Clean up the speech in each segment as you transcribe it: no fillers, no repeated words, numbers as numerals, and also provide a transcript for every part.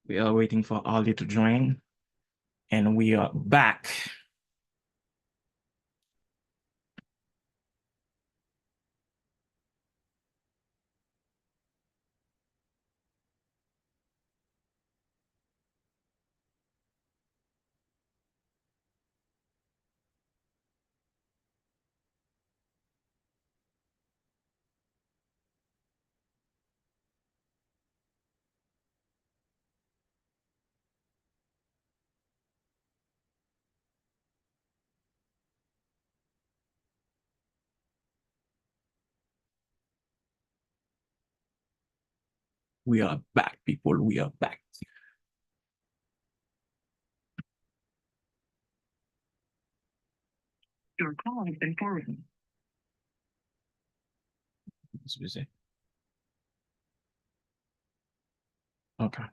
We are waiting for Oli to join, and we are back. We are back, people. We are back. Your call has been forwarded. It's busy. Okay.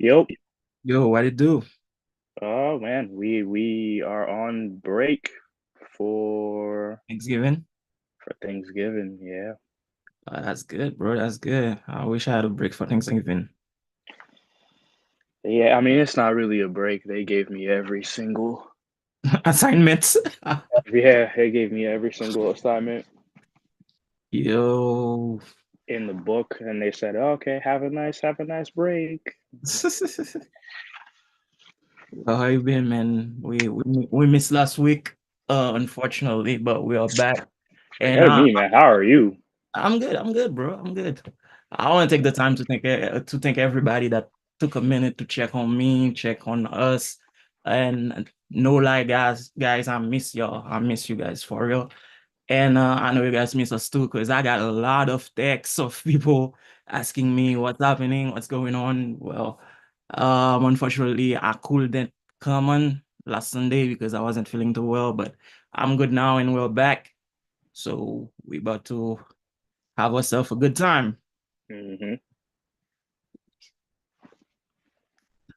Yep. Yo, what it do? Oh man, we are on break for Thanksgiving? for Thanksgiving. Yeah. That's good, bro. That's good. I wish I had a break for Thanksgiving. Yeah, I mean it's not really a break. They gave me every single Assignments. yeah, they gave me every single assignment Yo. in the book and they said, "Okay, have a nice break." How you been, man? We missed last week, unfortunately, but we are back. And Forget me, man. How are you? I'm good. I'm good, bro. I'm good. I want to take the time to thank everybody that took a minute to check on me, check on us, and no lie, guys, I miss y'all. I miss you guys for real. And I know you guys miss us too, because I got a lot of texts of people asking me what's happening, what's going on. Well, unfortunately, I couldn't come on last Sunday because I wasn't feeling too well, but I'm good now and we're back. So we about to have ourselves a good time. hmm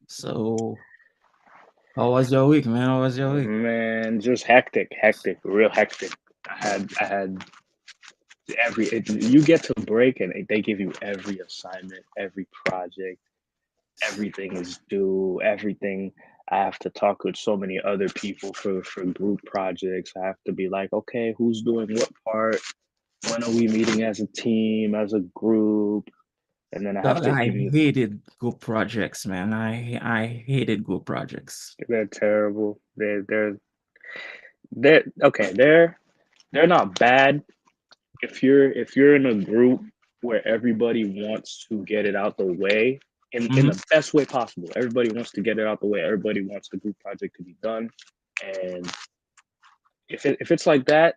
So, how was your week, man? How was your week? Man, just hectic, real hectic. I had you get to break and they give you every assignment, every project, everything is due, everything. I have to talk with so many other people for group projects. I have to be like, okay, who's doing what part? When are we meeting as a team, as a group? And then I have Dog, to I communicate. hated group projects, man. I hated group projects. They're terrible. They're okay. They're not bad if you're in a group where everybody wants to get it out the way in Hmm. the best way possible. Everybody wants to get it out the way. Everybody wants the group project to be done. And if it's like that,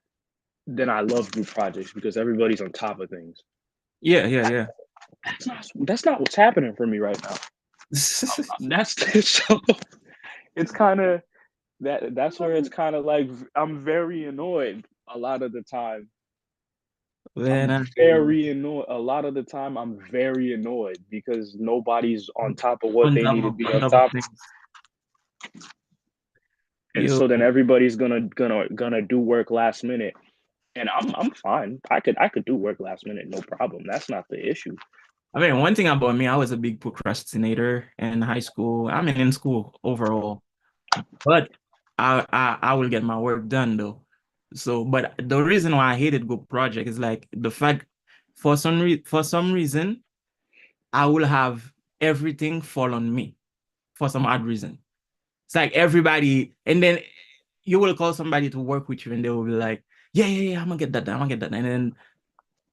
then I love group projects because everybody's on top of things. Yeah, yeah, yeah. That's not what's happening for me right now. That's so it's kind of that's where it's kind of like I'm very annoyed a lot of the time. Man, I'm very annoyed. A lot of the time, I'm very annoyed because nobody's on top of what they need to be on on top of top. things. And You so then everybody's gonna do work last minute. and I'm fine. I could do work last minute, no problem. That's not the issue. I mean, one thing about me, I was a big procrastinator in high school. I mean, in school overall, but I will get my work done though. So, but the reason why I hated group project is like the fact for some reason I will have everything fall on me for some odd reason. It's like everybody, and then you will call somebody to work with you, and they will be like, "Yeah, yeah, yeah, I'm gonna get that done. I'm gonna get that." And then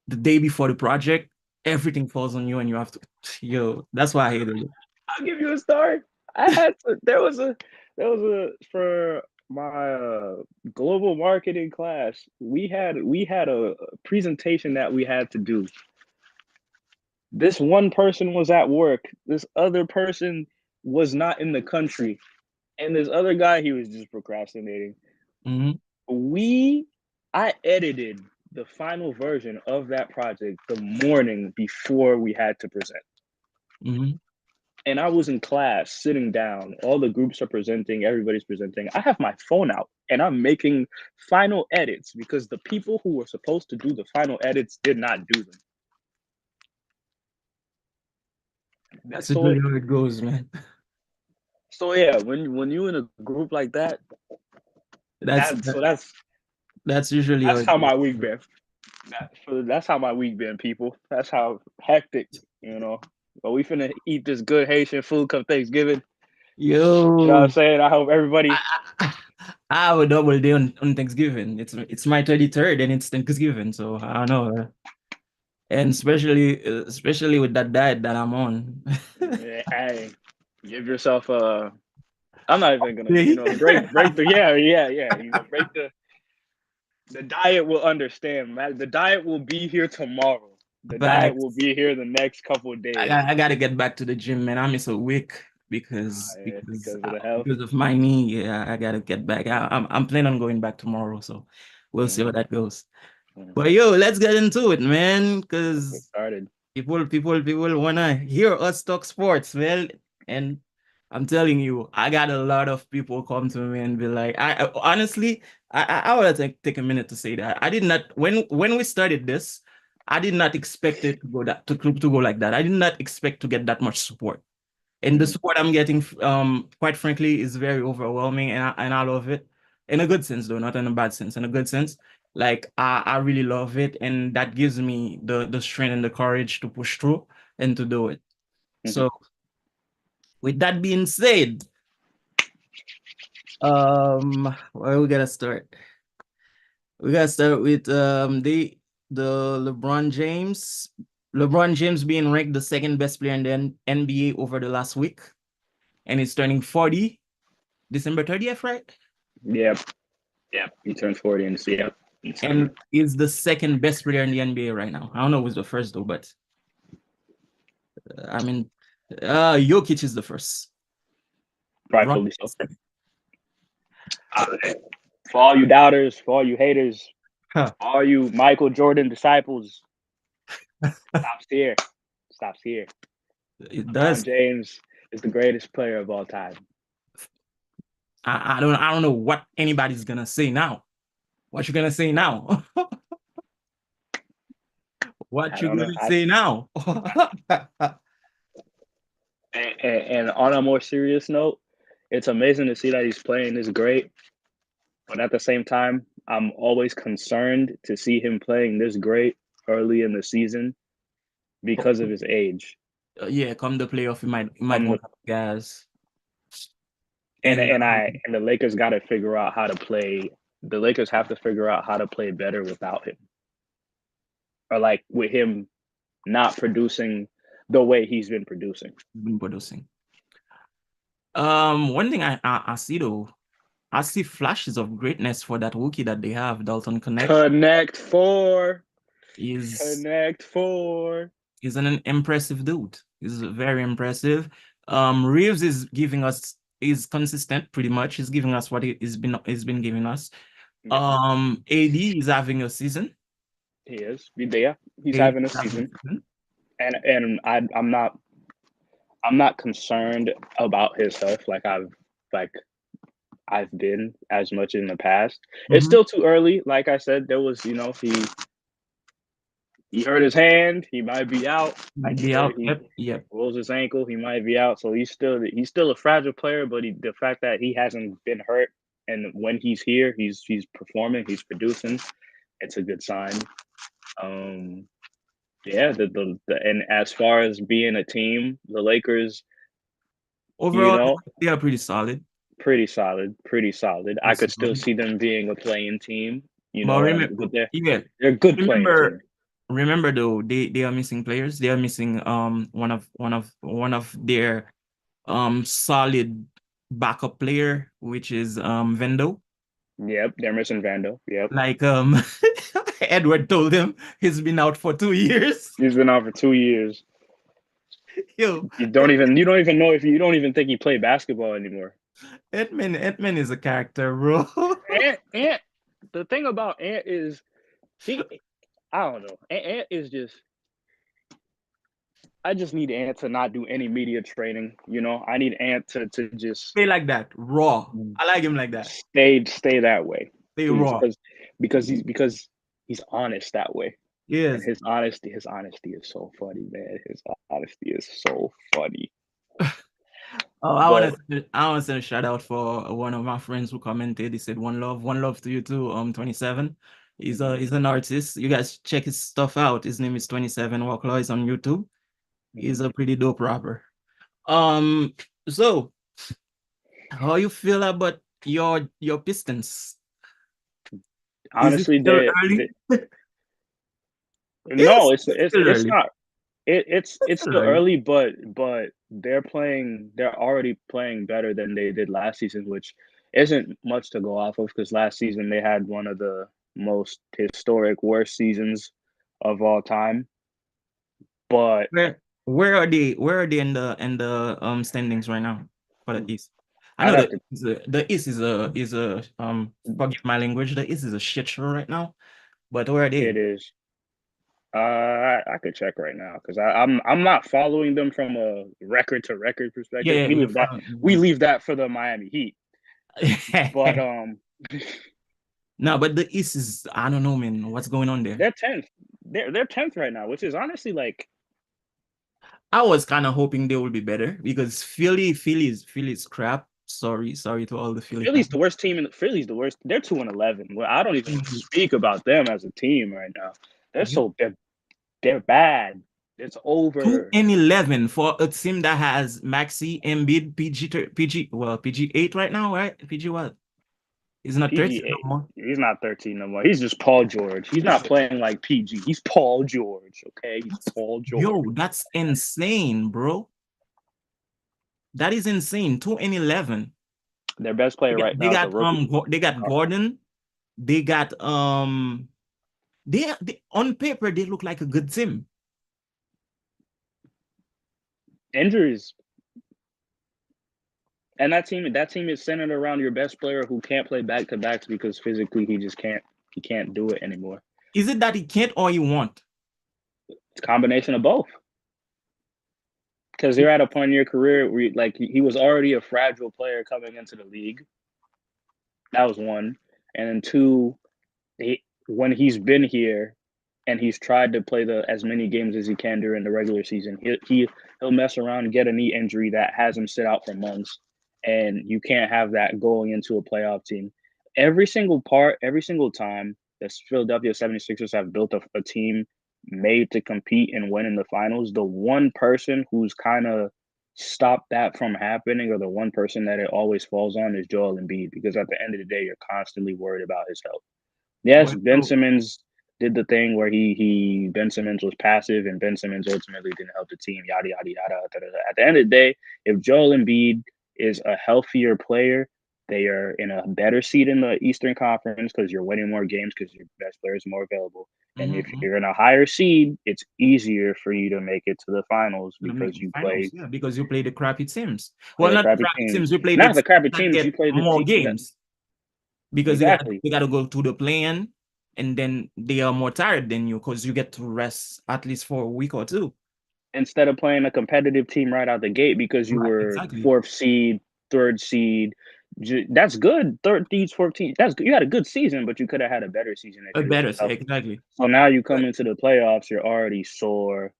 the day before the project, everything falls on you, and you have to, yo, that's why I hated it. I'll give you a story. I had to, there was a for my global marketing class. We had a presentation that we had to do. This one person was at work. This other person was not in the country, and this other guy, he was just procrastinating. Hmm. We I edited the final version of that project the morning before we had to present. Hmm. And I was in class sitting down. All the groups are presenting, everybody's presenting. I have my phone out and I'm making final edits because the people who were supposed to do the final edits did not do them. That's So usually how it goes, man. so yeah, when you in a group like that, That's that that, so that's that's usually how that's it how goes. my week been. That's how my week been, people. That's how hectic, you know. But we finna eat this good Haitian food come Thanksgiving. You know what I'm Yo, saying? I hope everybody. I have a double day on Thanksgiving. It's my 33rd and it's Thanksgiving, so I don't know. And especially with that diet that I'm on. Hey, give yourself a. I'm not even gonna, See? break the yeah. Break the diet will understand, man. The diet will be here tomorrow. The diet will Facts. be here the next couple of days. I gotta get back to the gym, man. I miss a week Yeah, because of the health. because of my knee. Yeah, I gotta get back. I'm planning on going back tomorrow, so we'll see how Mm-hmm. that goes. Mm-hmm. But yo, let's get into it, man. Let's get Because started. people wanna hear us talk sports, man. And I'm telling you, I got a lot of people come to me and be like, honestly, I want to take a minute to say that I did not when we started this, I did not expect it to go to go like that. I did not expect to get that much support. And the Mm-hmm. support I'm getting, quite frankly, is very overwhelming, and I love it in a good sense, though, not in a bad sense. In a good sense, like I really love it, and that gives me the strength and the courage to push through and to do it. Mm-hmm. So, with that being said, where we gotta start? We gotta start with the LeBron James being ranked the second best player in the NBA over the last week, and he's turning 40 December 30th, right? Yep. Yep. He turned 40 in the yep. In December. And is the second best player in the NBA right now. I don't know who's the first though, but I mean, Jokic is the first. LeBron Rightfully so. is second. Uh, for all you doubters, for all you haters, Huh. for all you Michael Jordan disciples, stops here. Stops here. It LeBron does. James is the greatest player of all time. I don't know what anybody's gonna say now. What you gonna say now? What I you don't know. gonna say now? And on a more serious note, it's amazing to see that he's playing this great. But at the same time, I'm always concerned to see him playing this great early in the season because of his age. Yeah, come the playoff, you might Come the want to guys. and And and I and the Lakers got to figure out how to play. The Lakers have to figure out how to play better without him, or like with him not producing the way he's been producing. been producing. One thing I see though, I see flashes of greatness for that rookie that they have, Dalton Connect. Connect four, Is connect four. is an impressive dude. He's very impressive. Reeves is consistent pretty much. He's giving us what he's been giving us. Yeah, AD is having a season. he is. Yeah, he's AD having a is having a season, season. and I'm not concerned about his health. Like I've been as much in the past. It's Mm-hmm. still too early. Like I said, there was, he hurt his hand. He might be out. Might be out. He Yep. Yep. rolls his ankle. He might be out. So he's still a fragile player. But the fact that he hasn't been hurt and when he's here, he's performing. He's producing. It's a good sign. Um, yeah. And as far as being a team, the Lakers, you Overall, know, they are pretty solid. pretty solid. Pretty solid. I Pretty could still solid. see them being a playing team. But And remember, but yeah, they're a good playing remember, team. remember though, they are missing players. They are missing one of their solid backup player, which is Vendo. Yep, they're missing Vando. Yep, Like Edward told him he's been out for 2 years. he's been out for 2 years. Yo, You don't even know if you don't even think he played basketball anymore. Edmund is a character, bro. Ant, the thing about Ant is he, I don't know. Ant is just. I just need Ant to not do any media training. I need Ant to just Stay like that, raw. I like him like that. stay that way, Stay please, raw. because he's honest that way, and Yes. his honesty is so funny, man. His honesty is so funny. Oh, But I want to send a shout out for one of my friends who commented. He said one love to you too. 27. He's an artist. You guys check his stuff out. His name is 27 Walklaw. He's on YouTube. He's a pretty dope rapper. Um, so how you feel about your Pistons? Is it honestly, still early? no, It's still it's early. not. It's It's still still early. early, but they're already playing better than they did last season, which isn't much to go off of because last season they had one of the most historic worst seasons of all time. But Where are they in the standings right now for the East? I I'd know have to the East is a forgive my language, the East is a shit show right now. But where are it they? is. I could check right now because I'm not following them from a record to record Yeah, perspective. yeah, We you're leave that we fine. leave that for the Miami Heat. But No, but the East is, I don't know, man. What's going on there? they're 10th. They're 10th right now, which is honestly like I was kind of hoping they will be better because Philly's crap. Sorry to all the Philly Philly's fans. the worst team, and Philly's the worst. They're 2-11. Well, I don't even speak about them as a team right now. They're bad. It's Two over. and 11 for a team that has Maxi, Embiid, PG 8 right now, right? PG what? He's not 13 no PG8. more. He's not 13 no more. He's just Paul George. He's not playing like PG. He's Paul George. Okay, he's Paul George. That's insane, bro. That is insane. 2 and 11. Their best They player got right they now is a got rookie. they got Gordon. They got they on paper they look like a good team. Injuries, and that team is centered around your best player who can't play back to backs because physically he just can't. He can't do it anymore. Is it that he can't or he want? It's a combination of both. Because you're at a point in your career where like he was already a fragile player coming into the league. That was one, and then two, when he's been here and he's tried to play as many games as he can during the regular season, he'll mess around and get a knee injury that has him sit out for months, and you can't have that going into a playoff team. Every single time the Philadelphia 76ers have built a team made to compete and win in the finals, the one person who's kind of stopped that from happening, or the one person that it always falls on, is Joel Embiid, because at the end of the day, you're constantly worried about his health. Yes, But Ben Simmons did the thing where he Ben Simmons was passive, and Ben Simmons ultimately didn't help the team. Yada yada yada. Da, da, da. At the end of the day, if Joel Embiid is a healthier player, they are in a better seat in the Eastern Conference because you're winning more games because your best player is more available. And if mhm. you're in a higher seed, it's easier for you to make it to the finals To make because the you finals, play yeah, because you play the crappy teams. play Well, the not the crappy crappy teams. teams. You play the Not the teams crappy that teams. get You play the more team that games because exactly. they got to go to the play-in, and then they are more tired than you because you get to rest at least for a week or two. Instead of playing a competitive team right out the gate because you Right, were exactly. fourth seed, third seed, That's good. 13, 14. That's good. You had a good season, but you could have had a better season if A it was better say, healthy. exactly. So now you come But into the playoffs, you're already sore.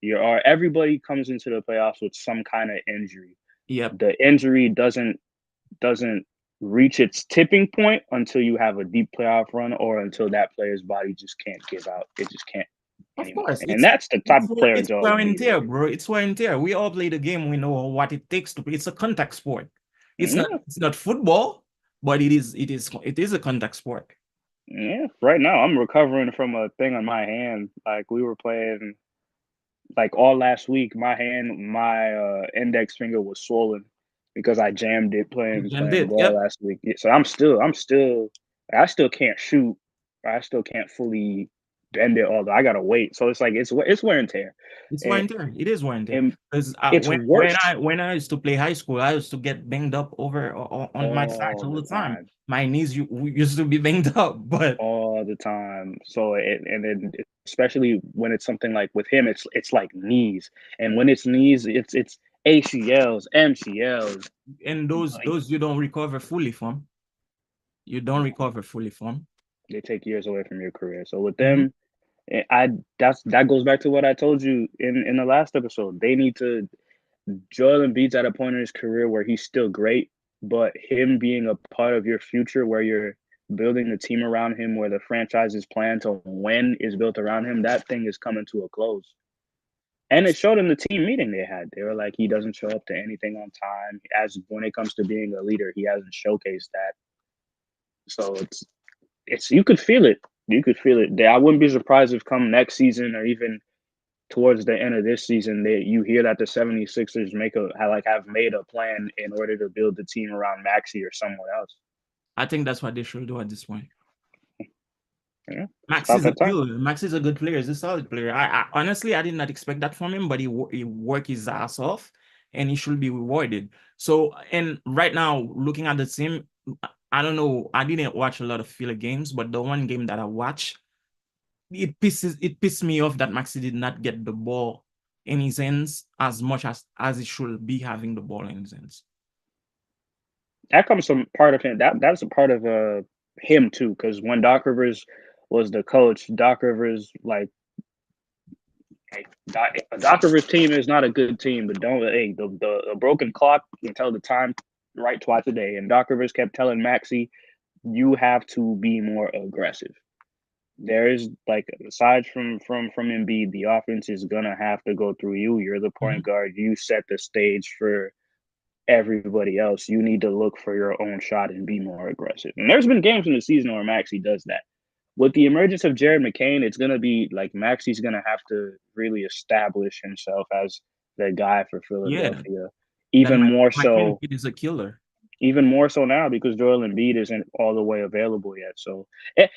Everybody comes into the playoffs with some kind of injury. yep, The injury doesn't reach its tipping point until you have a deep playoff run or until that player's body just can't give out. It just can't of anymore. course. And that's the type of player It's Joel wear and Embiid is. tear, bro. It's wear and tear. We all play the game. We know what it takes to play. It's a contact sport. Yeah, It's not football, but it is a contact sport. yeah. Right now, I'm recovering from a thing on my hand. Like we were playing like all last week. My index finger was swollen because I jammed it And playing did, ball yep. last week. Yeah, so I still can't shoot. I still can't fully bend it. Although I gotta wait. So it's like it's wear and tear, It's wear and and tear. It is wear and tear. and Because it's worse when I used to play high school, I used to get banged up on my sides all all the the time. time. My knees used to be banged up, but All the time. So and then especially when it's something like with him, it's like knees, and when it's knees, it's ACLs, MCLs. and Like those you don't recover fully from. You don't no, recover fully from. they take years away from your career. So with Mhm. them, I that goes back to what I told you in the last episode. They need to Joel Embiid's at a point in his career where he's still great, but him being a part of your future, where you're building the team around him, where the franchise's plan to win is built around him, that thing is coming to a close. And it showed in the team meeting they had. They were like, he doesn't show up to anything on time. As when it comes to being a leader, he hasn't showcased that. So it's you could feel it. You could feel it. I wouldn't be surprised if come next season or even towards the end of this season that you hear that the 76ers have made a plan in order to build the team around Maxi or someone else. I think that's what they should do at this point. Yeah, it's Max about is a that time. killer. Max is a good player. He's a solid player. I honestly I did not expect that from him, but he worked his ass off, and he should be rewarded. So, and right now, looking at the team, I don't know. I didn't watch a lot of Philly games, but the one game that I watched, it pissed me off that Maxi did not get the ball in his hands as much as he should be having the ball in his hands. That comes from part of him. That's a part of him too, because when Doc Rivers was the coach, Doc Rivers Doc Rivers team is not a good team, but don't the broken clock can tell the time right twice a day. And Doc Rivers kept telling Maxi, you have to be more aggressive. There is like aside from Embiid, the offense is gonna have to go through you. You're the point Mhm. guard. You set the stage for everybody else. You need to look for your own shot and be more aggressive. And there's been games in the season where Maxi does that. With the emergence of Jared McCain, it's gonna be like Maxi's gonna have to really establish himself as the guy for Yeah, Philadelphia. that Even more McKennie so, kid is a killer. even more so now because Joel Embiid isn't all the way available yet. So I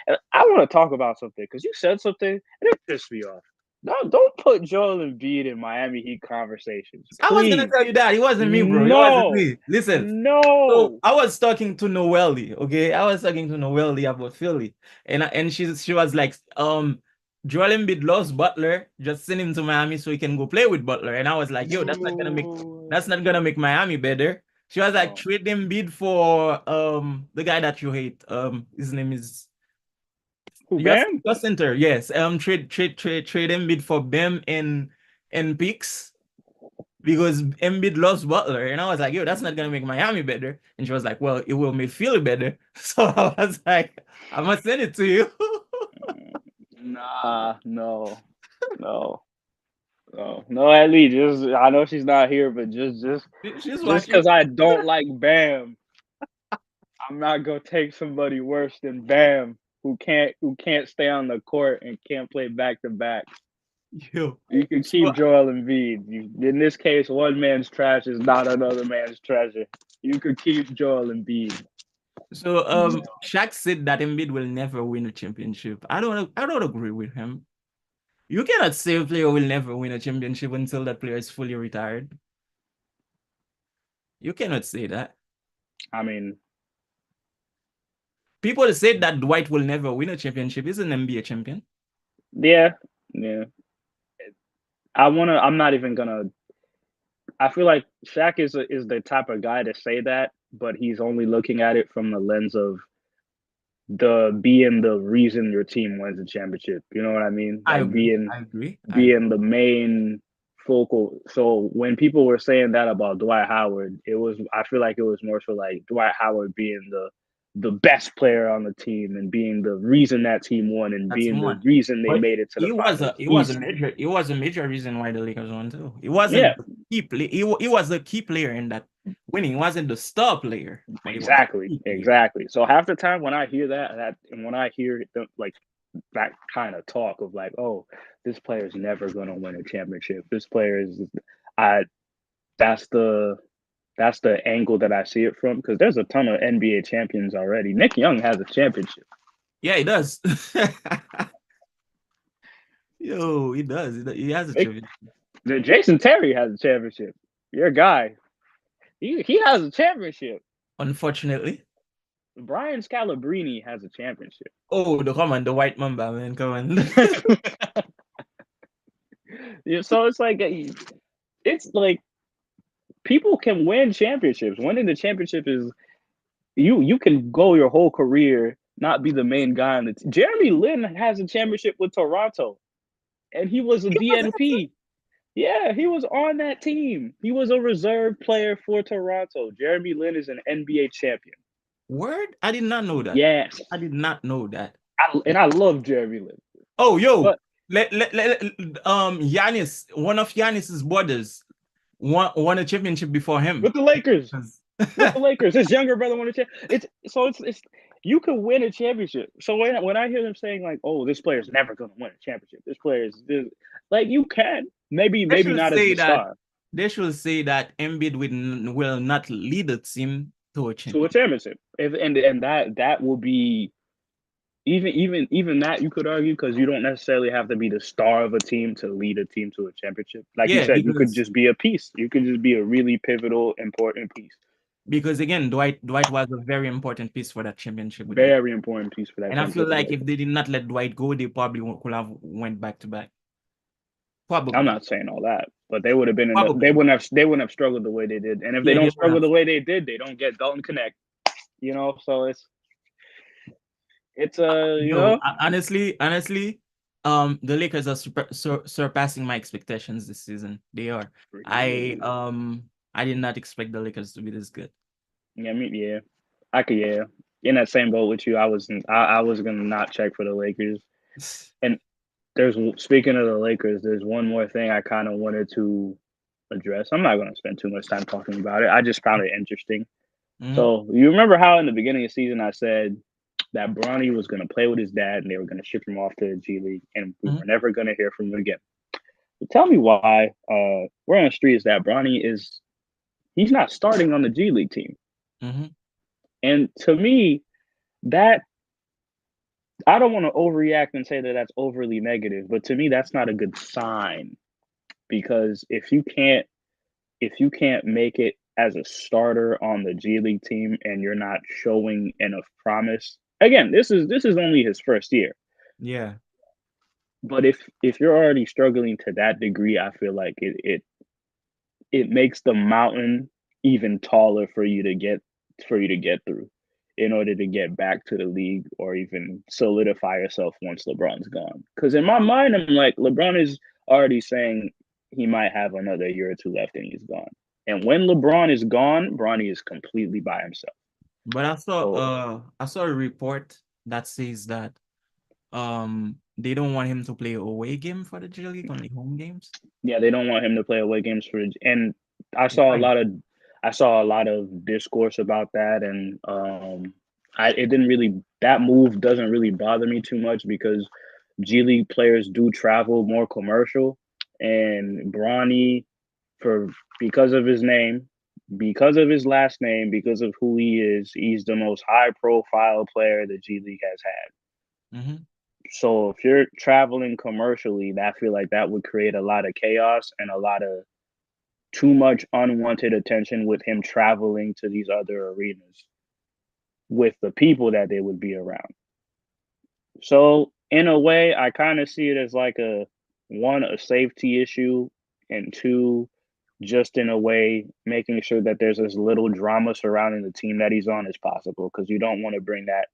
want to talk about something because you said something and it pissed me off. No, don't put Joel Embiid in Miami Heat conversations, I was gonna please. tell you that. It wasn't me, bro. It wasn't No, me. Listen. So no. I was talking to Noelle, okay? I was talking to Noelle about Philly. And she was like, Joel Embiid loves Butler. Just send him to Miami so he can go play with Butler. And I was like, yo, No. that's not gonna make Miami better. She was like, No. trade Embiid for the guy that you hate. His name is Who, Bam? your center. Yes. Trade Embiid for Bam and picks because Embiid loves Butler. And I was like, yo, that's not gonna make Miami better. And she was like, well, it will make Philly better. So I was like, I must send it to you. Nah, no, no, no, no. Ellie, just I know she's not here, but She's just watching. because I don't like Bam, I'm not gonna take somebody worse than Bam, who can't stay on the court and can't play back to back. Yo. You can So keep Joel Embiid. In this case, one man's trash is not another man's treasure. You could keep Joel Embiid. Shaq said that Embiid will never win a championship. I don't agree with him. You cannot say a player will never win a championship until that player is fully retired. You cannot say that. I mean, People said that Dwight will never win a championship. He's an NBA champion. yeah, yeah. I'm not even gonna. I feel like Shaq is the type of guy to say that, but he's only looking at it from the lens of the being the reason your team wins the championship. You know what I mean? I Like agree. being I agree. I agree. being the main focal. So when people were saying that about Dwight Howard, it was I feel like it was more so like Dwight Howard being the best player on the team and being the reason that team won and That's being the one. reason they But made it to the finals. he was a major reason why the Lakers won too. He wasn't Yeah, the he was the key player in that winning. He wasn't the star player, but he was exactly, the key player. exactly. So half the time when I hear that and when I hear like that kind of talk of like, oh, this player is never going to win a championship. This player is, I that's the angle that I see it from because there's a ton of NBA champions already. Nick Young has a championship. Yeah, he does. Yo, he does. He has a Nick, trivia. Jason Terry has a championship. Your guy, he has a championship. Unfortunately. Brian Scalabrine has a championship. Oh, come on, the white mamba, man. Come on. Yeah, so it's like people can win championships. Winning the championship is you can go your whole career not be the main guy on the team. Jeremy Lin has a championship with Toronto, and he was a He was DNP. Yeah, he was on that team. He was a reserve player for Toronto. Jeremy Lin is an NBA champion. word? I did not know that. Yes, I did not know that. and I love Jeremy Lin. Oh, yo, But Giannis, one of Giannis's brothers, won a championship before him. with the Lakers, with the Lakers, his younger brother won a championship. It's you can win a championship. So when I hear them saying like, "Oh, this player's never going to win a championship," this player is this, like you can They maybe should not as say the that star Embiid will not lead the team to a to a championship. championship. And that will be even that you could argue because you don't necessarily have to be the star of a team to lead a team to a championship. Like you Yeah, said, you could just be a piece. You could just be a really pivotal, important piece. because again, Dwight was a very important piece for that championship with them. Very important piece for that And I feel championship with like if Lakers. they did not let Dwight go, they probably could have went back to back. I'm Probably. not saying all that, but they would have been in the, Probably. they wouldn't have struggled the way they did. And if they Yeah, they don't would struggle have. the way they did, they don't get Dalton Connect. You know, so it's Honestly, the Lakers are surpassing my expectations this season. They are. I did not expect the Lakers to be this good. yeah, yeah, I could in that same boat with you. I was gonna not check for the Lakers. And there's speaking of the Lakers, there's one more thing I kind of wanted to address. I'm not going to spend too much time talking about it. I just found it interesting. Mhm, So you remember how in the beginning of the season I said that Bronny was going to play with his dad and they were going to ship him off to the G League and we mhm, were never going to hear from him again. So tell me why we're on the street is that Bronny is he's not starting on the G League team. mhm. And to me, that I don't want to overreact and say that that's overly negative, but to me that's not a good sign because if you can't make it as a starter on the G League team and you're not showing enough promise, again, this is only his first year. Yeah. But if you're already struggling to that degree, I feel like it makes the mountain even taller for you to get through in order to get back to the league or even solidify yourself once LeBron's gone. Because in my mind, I'm like LeBron is already saying he might have another year or two left and he's gone. And when LeBron is gone, Bronny is completely by himself. But So I saw a report that says that they don't want him to play away game for the G League, only home games. yeah, they don't want him to play away games and I saw a Why? lot of I saw a lot of discourse about that and it didn't really that move doesn't really bother me too much because G League players do travel more commercial and Bronny for because of his name, because of his last name, because of who he is, he's the most high profile player the G League has had. Mhm. So if you're traveling commercially, I feel like that would create a lot of chaos and a lot of too much unwanted attention with him traveling to these other arenas with the people that they would be around. So in a way, I kind of see it as like a safety issue, and two, just in a way making sure that there's as little drama surrounding the team that he's on as possible, because you don't want to bring that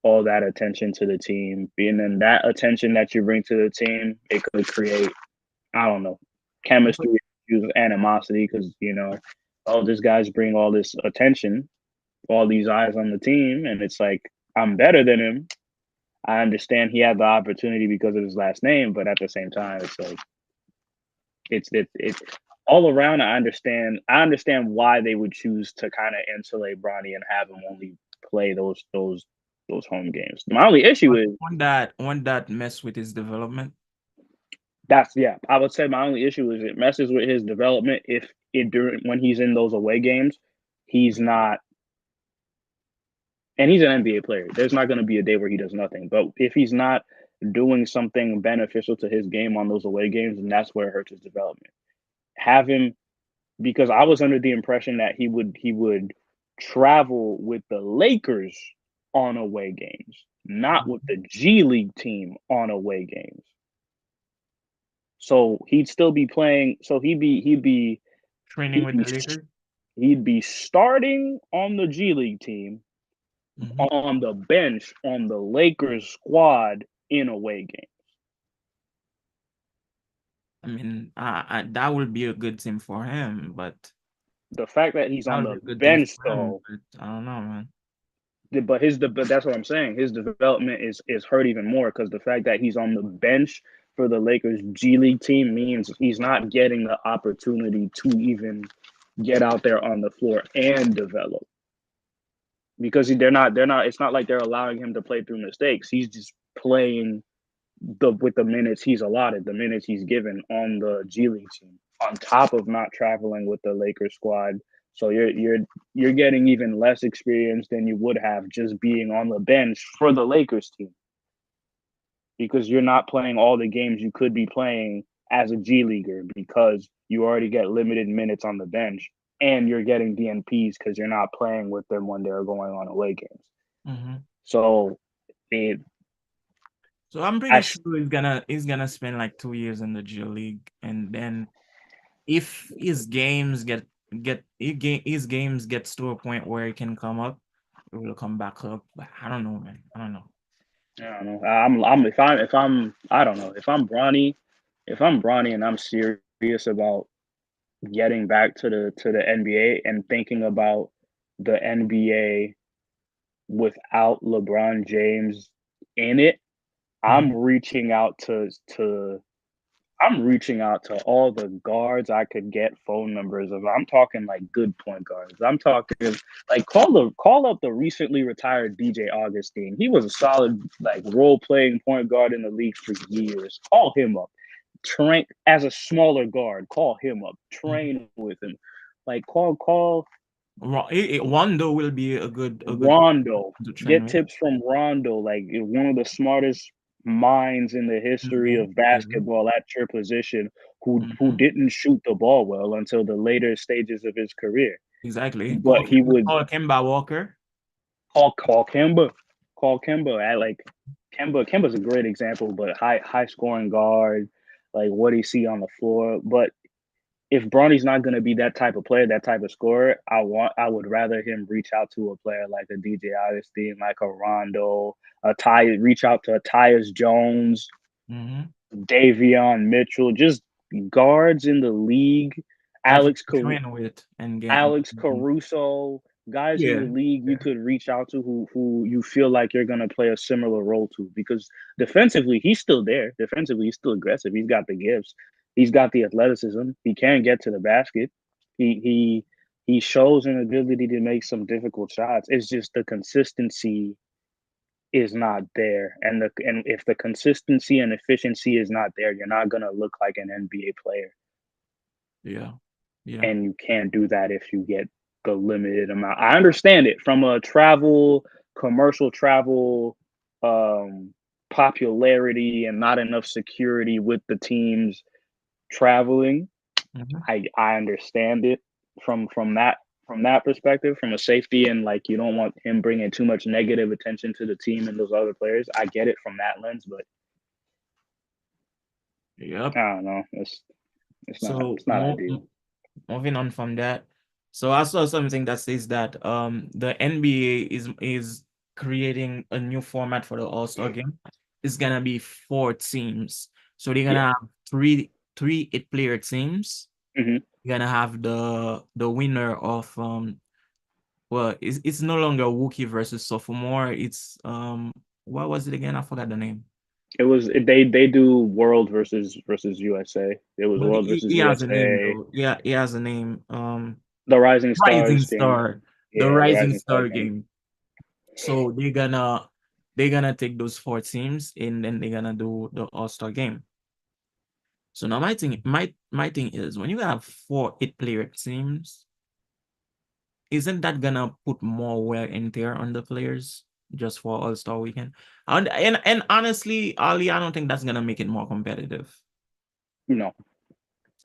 all that attention to the team. Being in that attention that you bring to the team, it could create, I don't know, chemistry issues, animosity, because oh, this guy's bring all this attention, all these eyes on the team, and it's like I'm better than him. I understand he had the opportunity because of his last name, but at the same time, it's like it's all around. I understand why they would choose to kind of insulate Bronny and have him only play those home games. My only issue But is won't that mess with his development? that's yeah. I would say my only issue is it messes with his development if it during when he's in those away games, he's not. And he's an NBA player. There's not going to be a day where he does nothing. But if he's not doing something beneficial to his game on those away games, then that's where it hurts his development. Have him, because I was under the impression that he would travel with the Lakers on away games, not with the G League team on away games. So he'd still be playing. So Training he'd with be the Lakers? he'd be starting on the G League team, Mhm. on the bench on the Lakers squad in away game. I mean, that would be a good thing for him, but The fact that he's that on would be the a good thing bench for him, though, but I don't know, man. but that's what I'm saying. His development is hurt even more because the fact that he's on the bench for the Lakers G League team means he's not getting the opportunity to even get out there on the floor and develop, because they're not it's not like they're allowing him to play through mistakes. He's just playing with the minutes he's allotted, the minutes he's given on the G League team, on top of not traveling with the Lakers squad. So you're getting even less experience than you would have just being on the bench for the Lakers team, because you're not playing all the games you could be playing as a G leaguer, because you already get limited minutes on the bench, and you're getting DNPs because you're not playing with them when they're going on away games. Mhm. So it So I'm pretty I sure he's gonna spend like 2 years in the G League, and then if his games gets to a point where he can come up, he will come back up. But I don't know, man. I don't know. I don't know. I'm if I'm I don't know if I'm Bronny and I'm serious about getting back to the NBA and thinking about the NBA without LeBron James in it, I'm Mhm. reaching out to I'm reaching out to all the guards I could get phone numbers of. I'm talking like good point guards. I'm talking like call up the recently retired DJ Augustine. He was a solid like role playing point guard in the league for years. Call him up. Train as a smaller guard. Call him up. Mhm. Train with him. Like call Wando will be a good Rondo. to train Get with. tips from Rondo, like one of the smartest minds in the history Mhm. of Yeah. basketball at your position, who Mhm. didn't shoot the ball well until the later stages of his career. Exactly. But he would Call Kemba Walker. call Kemba, call Kemba at like Kemba's a great example, but high scoring guard, like what he see on the floor. But if Bronny's not going to be that type of player, that type of scorer, I would rather him reach out to a player like a DJ Augustine, like a Rondo, reach out to a Tyus Jones, Mhm. Davion Mitchell, just guards in the league. That you Alex can train with and get. Alex Caruso, guys in the Yeah. league you Yeah. could reach out to who you feel like you're gonna play a similar role to, because defensively he's still there. Defensively he's still aggressive. He's got the gifts. He's got the athleticism. He can get to the basket. He shows an ability to make some difficult shots. It's just the consistency is not there. And if the consistency and efficiency is not there, you're not gonna look like an NBA player, Yeah. Yeah. and you can't do that if you get the limited amount. I understand it from a travel, commercial travel, um, popularity, and not enough security with the teams traveling. Mhm. I understand it from that perspective, from a safety, and like you don't want him bringing too much negative attention to the team and those other players. I get it from that lens, but Yep. I don't know. It's not So it's not ideal. moving on from that. So I saw something that says that the NBA is creating a new format for the All-Star game. It's gonna be 4 teams. So they're Yeah. gonna have three 8-player teams. Hmm. You're gonna have the winner of well, it's no longer rookie versus sophomore. It's what was it again? I forgot the name. It was they do world versus USA. It was But world he versus has a name USA. though. Yeah, he has a name. The Rising Rising Stars game. Star, the Yeah, the Rising Rising Star Star game. game. So they're gonna take those 4 teams and then they're gonna do the All-Star game. So now my thing is when you have 4 8-player teams, isn't that gonna put more wear and tear on the players just for All-Star weekend? And honestly, Ali, I don't think that's gonna make it more competitive. No,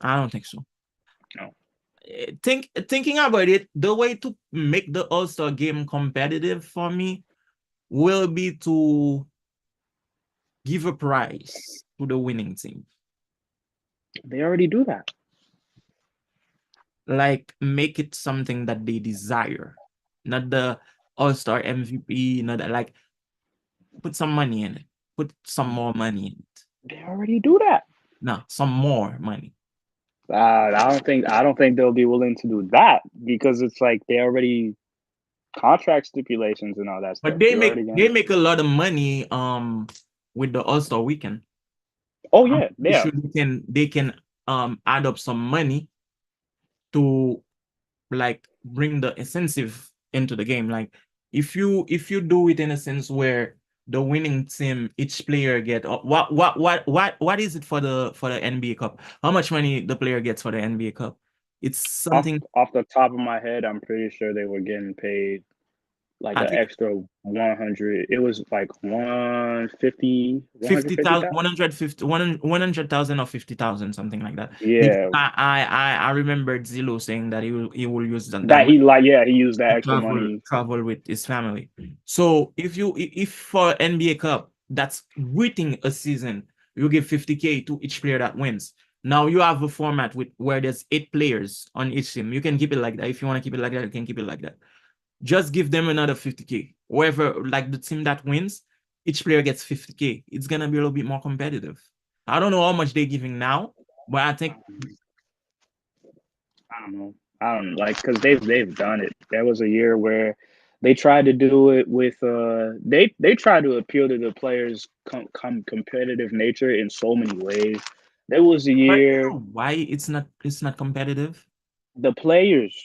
I don't think so. no. Thinking about it, the way to make the All-Star game competitive for me will be to give a prize to the winning team. They already do that. Like make it something that they desire, not the All-Star MVP, not that, like put some money in it, put some more money in it. They already do that. No, some more money. I don't think they'll be willing to do that because it's like they already contract stipulations and all that But stuff. they You're make already they gonna. make a lot of money with the All-Star weekend. Oh I'm yeah, pretty yeah. sure they can add up some money to like bring the incentive into the game. Like if you do it in a sense where the winning team, each player get what is it for the NBA Cup? How much money the player gets for the NBA Cup? It's Off something, off the top of my head, I'm pretty sure they were getting paid like I an think extra 100. It was like 150, 50,000, 150,000. 150, 100,000 or 50,000, something like that. Because Yeah, I remembered Zillow saying that he will use that that money he used that to extra travel money. travel with his family. So if for NBA Cup, that's within a season, you give 50K to each player that wins. Now you have a format with where there's 8 players on each team. You can keep it like that. If you want to keep it like that, you can keep it like that. Just give them another 50K. Whoever, like the team that wins, each player gets 50K. It's gonna be a little bit more competitive. I don't know how much they're giving now, but I think I don't know. I don't know, like because they've done it. There was a year where they tried to do it with they tried to appeal to the players' competitive nature in so many ways. There was a but you year know why it's not competitive? the players.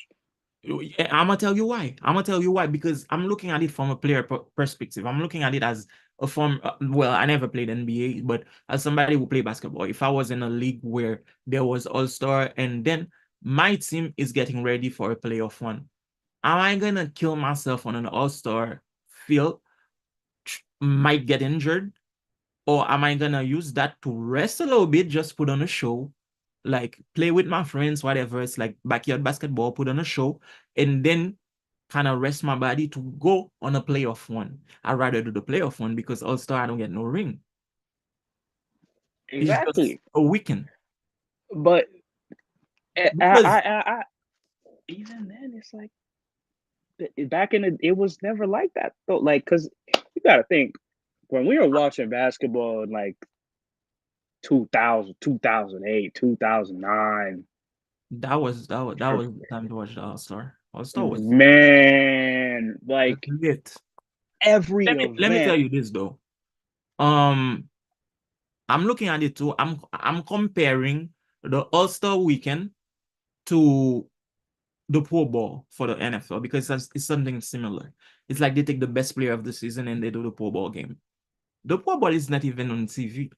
I'm gonna tell you why. I'm gonna tell you why because I'm looking at it from a player perspective. I'm looking at it as a form. Well, I never played NBA, but as somebody who played basketball, if I was in a league where there was All Star and then my team is getting ready for a playoff one, am I gonna kill myself on an All Star field? Might get injured, or am I gonna use that to rest a little bit, just put on a show, like play with my friends, whatever. It's like backyard basketball, put on a show, and then kind of rest my body to go on a playoff one. I'd rather do the playoff one because All Star I don't get no ring. It's just Exactly. a weekend. But Because even then, it's like back in it was never like that though. Like, cause you gotta think when we were watching basketball in like 2000, 2008, 2009. that was the time to watch the All Star. All Star was Man, like lit. every Let me tell event. you this though. Um, I'm looking at it too. I'm comparing the All Star weekend to the Pro Bowl for the NFL because it's something similar. It's like they take the best player of the season and they do the Pro Bowl game. The Pro Bowl is not even on TV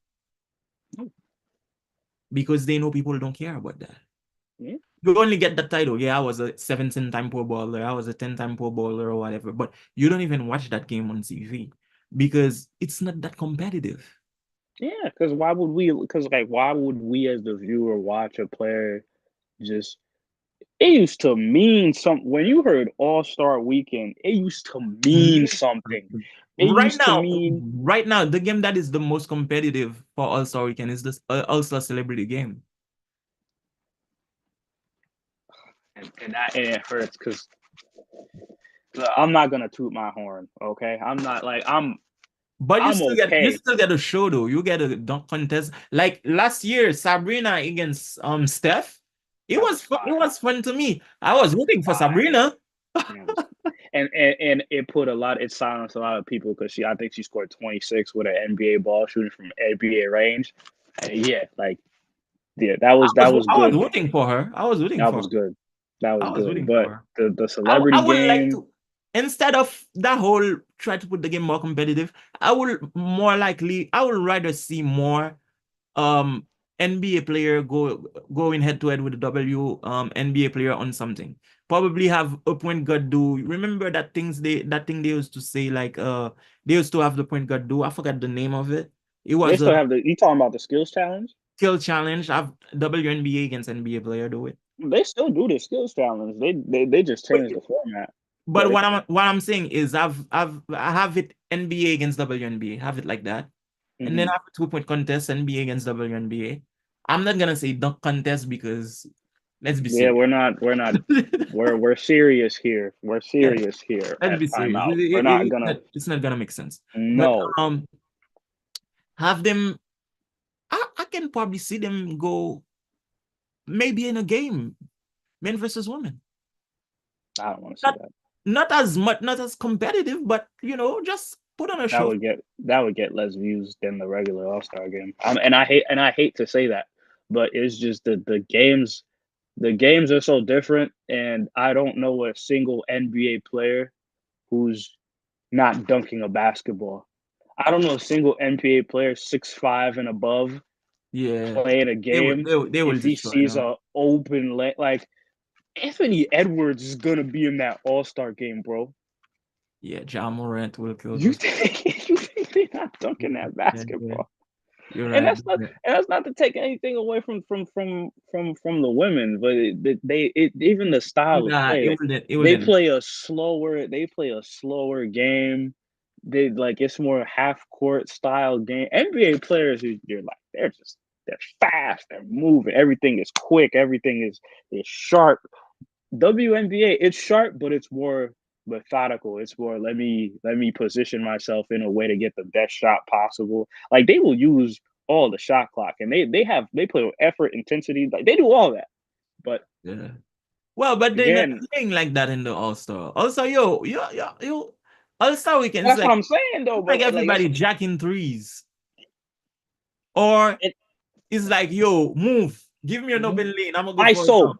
because they know people don't care about that. Yeah, You only get the title. Yeah, I was a 17-time Pro Bowler. I was a 10-time Pro Bowler or whatever. But you don't even watch that game on TV because it's not that competitive. yeah. Because why would we? Because like, why would we as the viewer watch a player just? It used to mean something when you heard All Star Weekend. It used to mean Me- something. It Right used to now, mean right now, the game that is the most competitive for All-Star Weekend is this All-Star Celebrity Game. and it hurts because I'm not gonna toot my horn. Okay, I'm not like But I'm you okay. still get a show though. You get a dunk contest. Like last year, Sabrina against Steph. That was It fire. was fun to me. I was That was rooting for fire. Sabrina. That was, and it put a lot. It silenced a lot of people because I think she scored 26 with an NBA ball shooting from NBA range. Yeah, like yeah, that was I was good. rooting for her. I was rooting That for was her. good. That was I was good. rooting for But her. the celebrity I would like game, to, instead of that whole try to put the game more competitive, I would rather see more um NBA player going head to head with the NBA player on something. Probably have a point guard do. Remember that thing they used to say, like they used to have the point guard do. I forgot the name of it. It they was a still have the. You talking about the skills challenge? skill challenge. Have WNBA against NBA player do it. They still do the skills challenge. They just But changed the format. but But it's what I'm saying is I have it NBA against WNBA. Have it like that. And then hmm I have a 2 point contest NBA against WNBA. I'm not gonna say dunk contest because let's be yeah, serious. we're serious here. We're Yeah, serious here let's at be serious. timeout. We're not gonna It's not gonna make sense. But no. have them. I can probably see them go maybe in a game, men versus women. I don't want to see Not that. not as much, not as competitive, but just put on a show. That would get less views than the regular All Star game. And I hate to say that, but it's just the games are so different, and I don't know a single NBA player who's not dunking a basketball. I don't know a single NBA player 6'5" and above Yeah, playing a game they will if he destroy sees them. a open like Anthony Edwards is gonna be in that All Star game, bro. Yeah, Ja Morant will kill You them. think you think they're not dunking that Yeah, yeah, basketball? you're And right. Yeah. that's not to take anything away from the women, but even the style of Nah, play. it wouldn't. They play a slower game. They like it's more half court style game. NBA players, you're like they're fast, they're moving, everything is quick, everything is sharp. WNBA, it's sharp, but it's more methodical. It's more let me position myself in a way to get the best shot possible. Like they will use all the shot clock, and they play with effort, intensity. Like they do all that. But Yeah. Well, but they're not again, playing like that in the All Star. Also, All Star weekend is that's what I'm saying though. it's like But like it's everybody jacking threes, or it, it's like move, give me an open lane, I'm gonna go for a ISO, jump.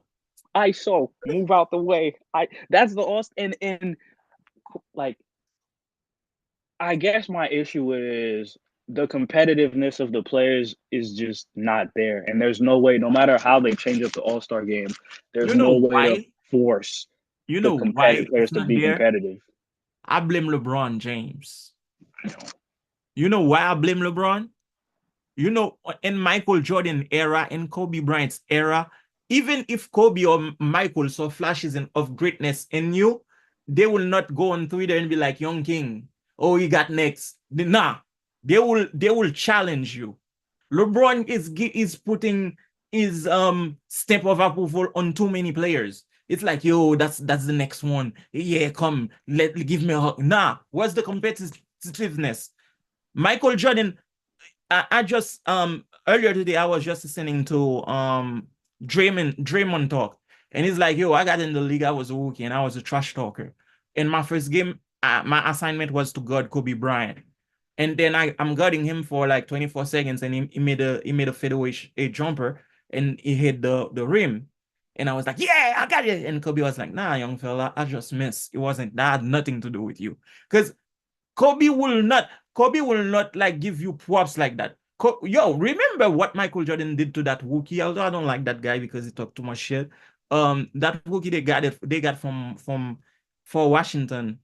ISO, move out the way. I that's the all and like I guess my issue is the competitiveness of the players is just not there. And there's no way, no matter how they change up the All Star game, there's You no know way to why? force You the know competitive why players it's to not be there? competitive. I blame LeBron James. I know. You know why I blame LeBron? In Michael Jordan era, in Kobe Bryant's era, even if Kobe or Michael saw flashes of greatness in you, they will not go on Twitter and be like, "Young King, oh, he got next." Nah, they will challenge you. LeBron is putting his stamp of approval on too many players. It's like, yo, that's the next one. Yeah, come, give me a hug. Nah, what's the competitiveness? Michael Jordan, I just earlier today I was just listening to Draymond talk, and he's like, "Yo, I got in the league. I was a rookie, and I was a trash talker. In my first game, my assignment was to guard Kobe Bryant, and then I'm guarding him for like 24 seconds, and he made a fadeaway a jumper, and he hit the rim." And I was like, "Yeah, I got it." And Kobe was like, "Nah, young fella, I just missed. It wasn't that had nothing to do with you." Because Kobe will not Kobe will not like give you props like that. Remember what Michael Jordan did to that rookie? Although I don't like that guy because he talked too much shit. That rookie they got from for Washington.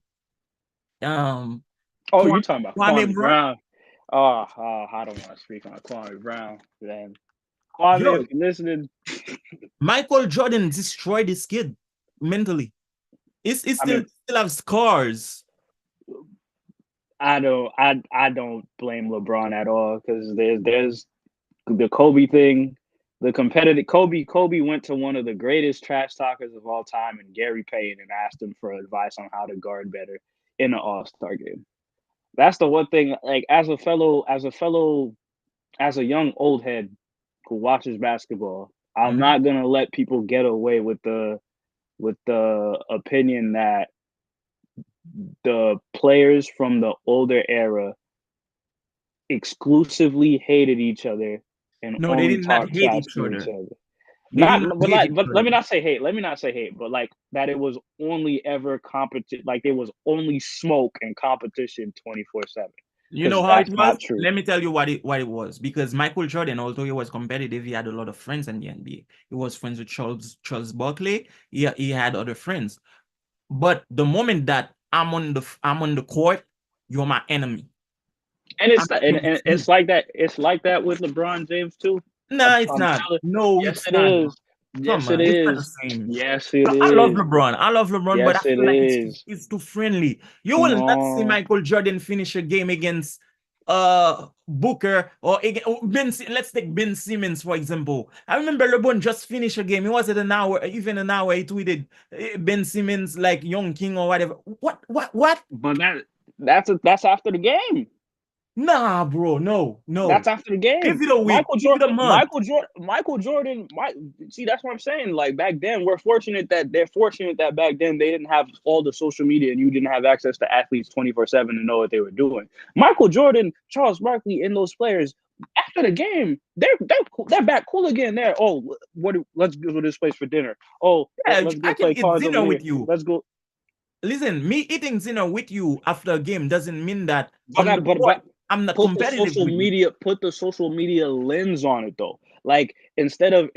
Um, Oh, Kwame, you talking about Kwame Kwame Brown. Brown? I don't want to speak on Kwame Brown. Then Kwame, Yo, if you're listening, Michael Jordan destroyed this kid mentally. It's I still mean, still have scars. I don't blame LeBron at all because there's the Kobe thing. The competitive Kobe went to one of the greatest trash talkers of all time, and Gary Payton, and asked him for advice on how to guard better in an All-Star game. That's the one thing. Like as a young old head who watches basketball, I'm Mhm. not gonna let people get away with the opinion that the players from the older era exclusively hated each other and No, they only did not talked hate trash each to each other. other. They did Not, not but hate like, each but let me other. not say hate. Let me not say hate, but like that it was only ever competition. Like there was only smoke and competition 24/7. You Because know how it that's was? not true. Let me tell you what it was. Because Michael Jordan, although he was competitive, he had a lot of friends in the NBA. He was friends with Charles Barkley. He had other friends. But the moment that I'm on the court, you're my enemy. And I'm it's not and with it's you. like that. It's like that with LeBron James too. No, it's I'm not. telling. No, Yes, it's it not, bro. is. Come Yes, it on, it's not the is. same. Yes, it Bro, I love is. LeBron. I love LeBron, but I Yes, it feel like is. it's too friendly. You will not see No, Michael Jordan finish a game against Booker or let's take Ben Simmons for example. I remember LeBron just finished a game. It was at an hour, even an hour. He tweeted Ben Simmons like young king or whatever. What? but that's after the game. Nah, bro. No, That's no. after the game. Give it a week. Give it a month. Michael Jordan. See, that's what I'm saying. Like back then, they're fortunate that back then they didn't have all the social media and you didn't have access to athletes 24/7 to know what they were doing. Michael Jordan, Charles Barkley, and those players after the game, they're back cool again. There. Oh, let's go to this place for dinner. Oh, Yeah, let's I go can play eat cards over dinner here. with you. Let's go. Listen, me eating dinner with you after a game doesn't mean that But on the that, court but I'm not competitive with you. put the social media lens on it though. Like instead of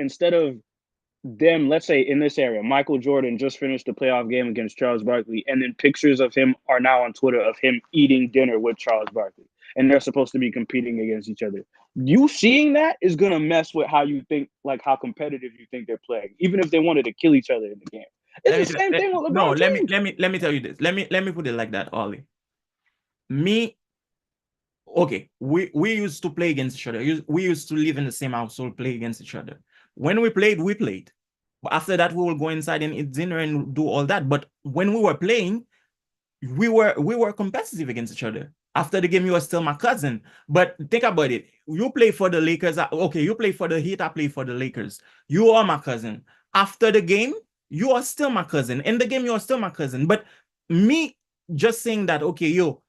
them, let's say in this area, Michael Jordan just finished the playoff game against Charles Barkley, and then pictures of him are now on Twitter of him eating dinner with Charles Barkley, and they're supposed to be competing against each other. You seeing that is gonna mess with how you think, like how competitive you think they're playing, even if they wanted to kill each other in the game. It's Let the me same thing with no, LeBron James. let me tell you this. Let me put it like that, Ollie. Me, okay, we used to play against each other. We used to live in the same household, play against each other. When we played, we played. But after that, we will go inside and eat dinner and do all that. But when we were playing, we were competitive against each other. After the game, you were still my cousin. But think about it. You play for the Lakers. Okay, you play for the Heat. I play for the Lakers. You are my cousin. After the game, you are still my cousin. In the game, you are still my cousin. But me just saying that, okay, yo,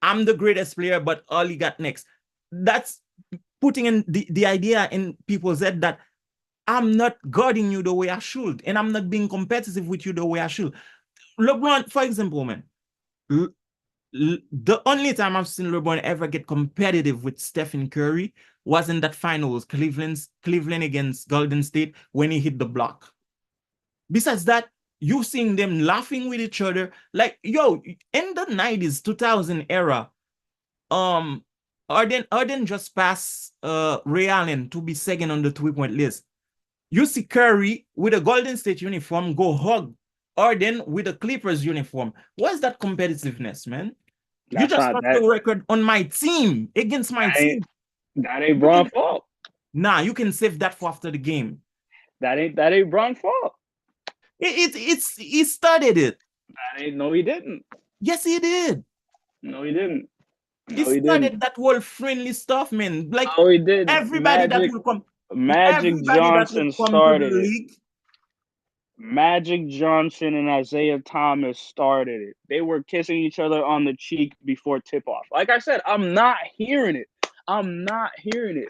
I'm the greatest player, but all you got next. That's putting in the idea in people's head that I'm not guarding you the way I should, and I'm not being competitive with you the way I should. LeBron, for example, man, the only time I've seen LeBron ever get competitive with Stephen Curry was in that finals, Cleveland against Golden State when he hit the block. Besides that, you seeing them laughing with each other. Like, yo, in the 90s, 2000 era, um, Arden just passed Ray Allen to be second on the 3-point list. You see Curry with a Golden State uniform go hug Arden with a Clippers uniform. What's that competitiveness, man? You That's just not lost that. the record on my team against my That ain't team. that ain't You Bron's can fault. Nah, you can save that for after the game. That ain't Bron's fault. He started it. That ain't No, he didn't. Yes, he did. No, he didn't. He No, he didn't. started that whole friendly stuff, man. Like No, he didn't. everybody that will come, Magic everybody that will Johnson come to the started it. league. Magic Johnson and Isaiah Thomas started it. They were kissing each other on the cheek before tip off. Like I said, I'm not hearing it. I'm not hearing it.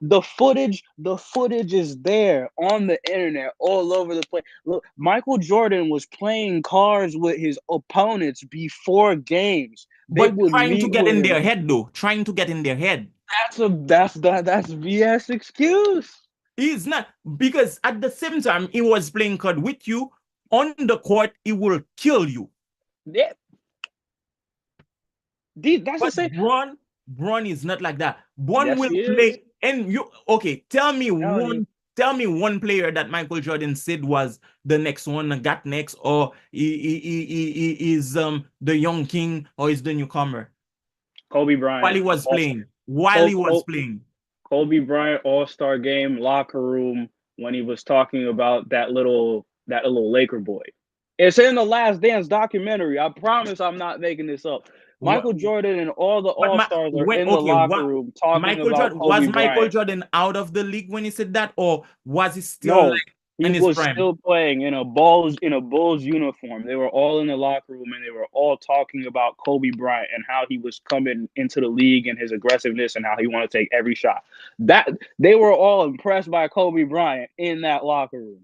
The footage is there on the internet all over the place. Look, Michael Jordan was playing cards with his opponents before games. They But would trying to meet get with in him. their head, though, trying to get in their head. That's BS excuse. He's not, because at the same time he was playing card with you on the court, he will kill you. Yeah, that's the But same. Bron is not like that. Bron Yes, will he is. play, and you okay? Telling you. Tell me one player that Michael Jordan said was the next one, got next, or he is the young king, or is the newcomer Kobe while he Bryant. was Also, playing. While Col- he was Col- playing. Kobe Bryant All-Star game locker room when he was talking about that little Laker boy. It's in the Last Dance documentary. I promise I'm not making this up. What, Michael Jordan and all the what my All-Stars are when in the okay, locker what room talking Michael about Jordan was Kobe Michael Bryant. Jordan out of the league when he said that, or was he still No, like he in his was prime? still playing in a Bulls uniform. They were all in the locker room and they were all talking about Kobe Bryant and how he was coming into the league and his aggressiveness and how he wanted to take every shot. That they were all impressed by Kobe Bryant in that locker room.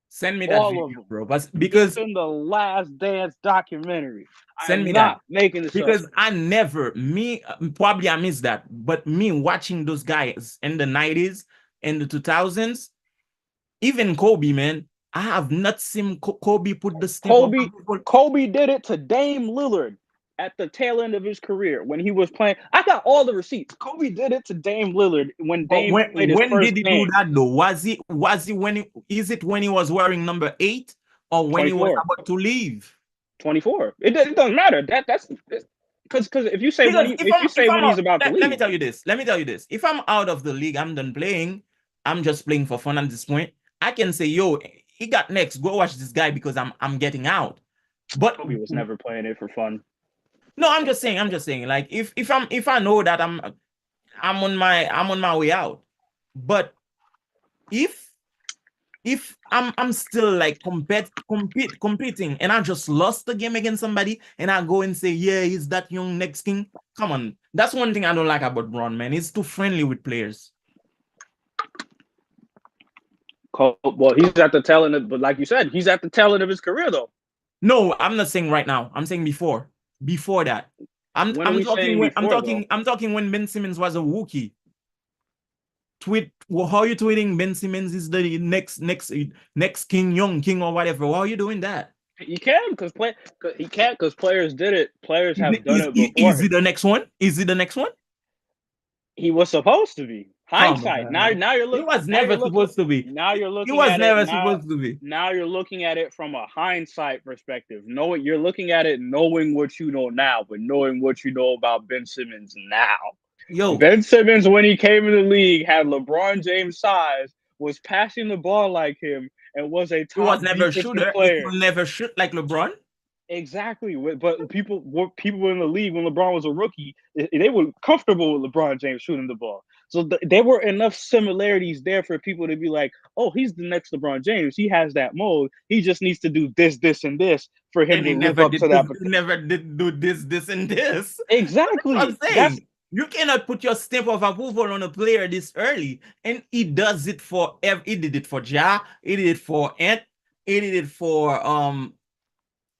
Send me that All of video, them. bro. But It's because in the Last Dance documentary. I send am me that not making this up. because I never me probably I missed that, but me watching those guys in the 90s and the 2000s, even Kobe, man, I have not seen Kobe put the stamp of Kobe approval. Kobe did it to Dame Lillard at the tail end of his career when he was playing. I got all the receipts. Kobe did it to Dame Lillard when But Dame played his when first did he do game. that though? Was he when is it when he was wearing number 8 or when he was 24. about to leave? 24. It doesn't matter. That's because if you say Because when he's about to let me leave, tell you this. Let me tell you this. If I'm out of the league, I'm done playing. I'm just playing for fun at this point. I can say, yo, he got next. Go watch this guy because I'm getting out. But Kobe was never playing it for fun. no, I'm just saying, like if I know that I'm on my way out. But if I'm still like competing and I just lost the game against somebody and I go and say, yeah, he's that young next king. Come on. That's one thing I don't like about Braun, man. He's too friendly with players. Well, he's at the tail end of, but like you said, he's at the tail end of his career though. No, I'm not saying right now. I'm saying before. Before that. When are we saying before though? I'm talking when Ben Simmons was a rookie. Tweet well, how are you tweeting Ben Simmons is the next king, young king or whatever? Why are you doing that? He can he can't because players did it. Players have done it before Is him. it the next one? Is it the next one? He was supposed to be. Come Hindsight. Now on. now you're He look was now you're never looking supposed to be. now you're He looking was at it never now supposed to be. now you're looking at it from a hindsight perspective. Knowing you're looking at it knowing what you know now, but knowing what you know about Ben Simmons now. Yo, Ben Simmons, when he came in the league, had LeBron James size, was passing the ball like him, and was a he was top never a defensive shooter. He player. could never shoot like LeBron. Exactly, but people in the league when LeBron was a rookie, they were comfortable with LeBron James shooting the ball. So there were enough similarities there for people to be like, "Oh, he's the next LeBron James. He has that mold. He just needs to do this, this, and this for him And to live up to that." he never did do this, and this. So that's what I'm Exactly. That's saying. You cannot put your stamp of approval on a player this early. And he does it for he did it for Ja, he did it for Ant, he did it for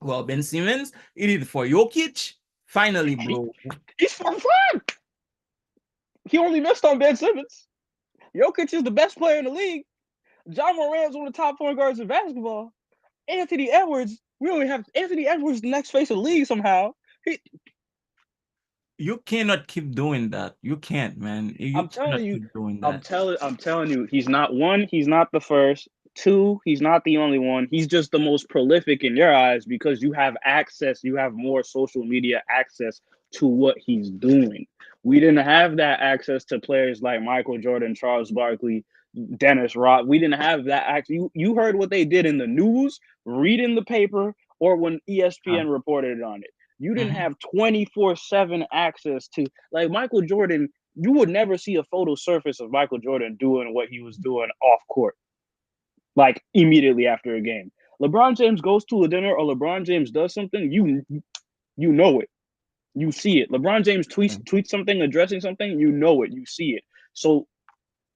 well Ben Simmons, he did it for Jokic. Finally, he, bro. he's for fun. He only missed on Ben Simmons. Jokic is the best player in the league. John Moran's one of the top point guards in basketball. Anthony Edwards, we only have Anthony Edwards the next face of the league somehow. You cannot keep doing that. You can't, man. You I'm telling cannot you, keep doing that. I'm telling you, he's not one, he's not the first. Two, he's not the only one. He's just the most prolific in your eyes because you have access, you have more social media access to what he's doing. We didn't have that access to players like Michael Jordan, Charles Barkley, Dennis Rock. We didn't have that access. You heard what they did in the news, reading the paper, or when ESPN reported on it. You didn't Mhm. have 24/7 access to like Michael Jordan. You would never see a photo surface of Michael Jordan doing what he was doing off court, like immediately after a game. LeBron James goes to a dinner or LeBron James does something, you know it. You see it. LeBron James tweets something, addressing something, you know it. You see it. So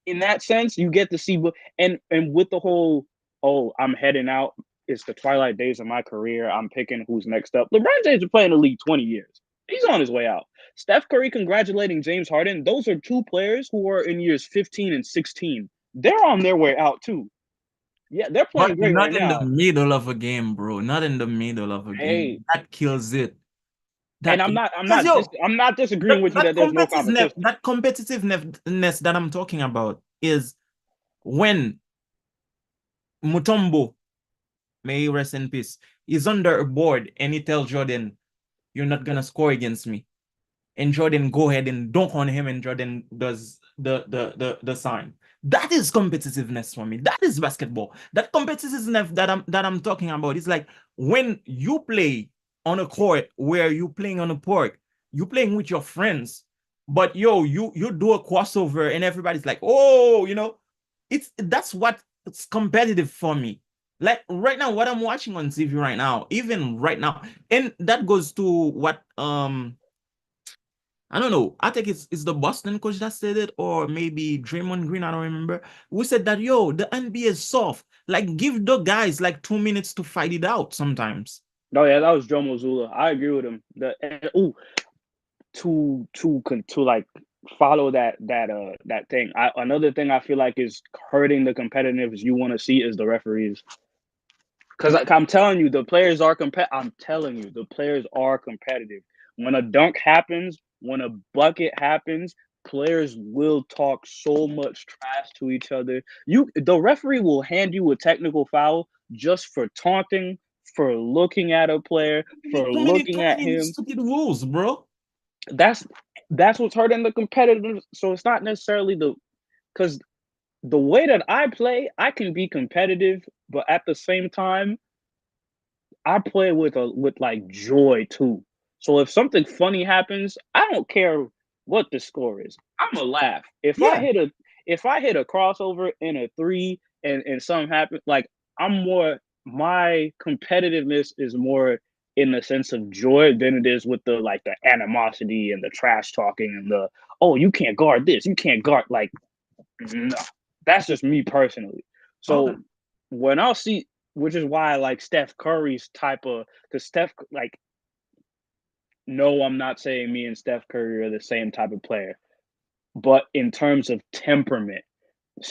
in that sense, you get to see and with the whole, oh, I'm heading out. It's the twilight days of my career. I'm picking who's next up. LeBron James been playing the league 20 years. He's on his way out. Steph Curry congratulating James Harden. Those are two players who are in years 15 and 16. They're on their way out too. Yeah, they're playing But great right not in the now. middle of a game, bro. Not in the middle of a Hey, game. That kills it. and That because yo, I'm not disagreeing with you that there's no competition. that competitiveness that I'm talking about is when Mutombo, may he rest in peace, is under a board and he tells Jordan, "You're not gonna score against me." and Jordan go ahead and dunk on him, and Jordan does the sign. That is competitiveness for me. That is basketball. That competitiveness that I'm talking about is like when you play on a court where you playing on a park, you playing with your friends, but you do a crossover and everybody's like, oh, that's what it's competitive for me. Like right now, what I'm watching on TV right now, even right now, and that goes to what I don't know. I think it's the Boston coach that said it, or maybe Draymond Green. I don't remember. We said that the NBA is soft. Like give the guys like 2 minutes to fight it out sometimes. No, yeah, that was Joe Mazzulla. I agree with him. To like follow that thing. Another thing I feel like is hurting the competitiveness you want to see is the referees. Because like, I'm telling you, the players are I'm telling you, the players are competitive. When a dunk happens, when a bucket happens, players will talk so much trash to each other. The referee will hand you a technical foul just for taunting, for looking at a player, for Too many, looking too at many him. stupid rules, bro. That's that's what's hurting the competitive. So it's not necessarily because the way that I play, I can be competitive, but at the same time, I play with like joy too. So if something funny happens, I don't care what the score is. I'ma laugh. Yeah, If I hit a crossover in a three and something happens, like I'm more my competitiveness is more in the sense of joy than it is with the animosity and the trash talking and the oh you can't guard this, you can't guard like no. That's just me personally. okay. So when I'll see, which is why I like Steph Curry's type of, because Steph, like, no, I'm not saying me and Steph Curry are the same type of player, but in terms of temperament,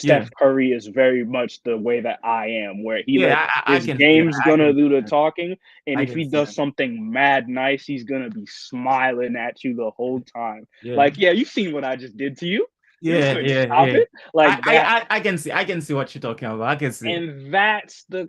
Yeah, Steph Curry is very much the way that I am, where yeah. I his can see that. game's I gonna can do see the that. talking, and I if can he see does that. something mad nice, he's gonna be smiling at you the whole time. Yeah, Like, yeah, you seen what I just did to you? You yeah, couldn't yeah, stop yeah. it, like that. I can see what you're talking about. I can see. And that's the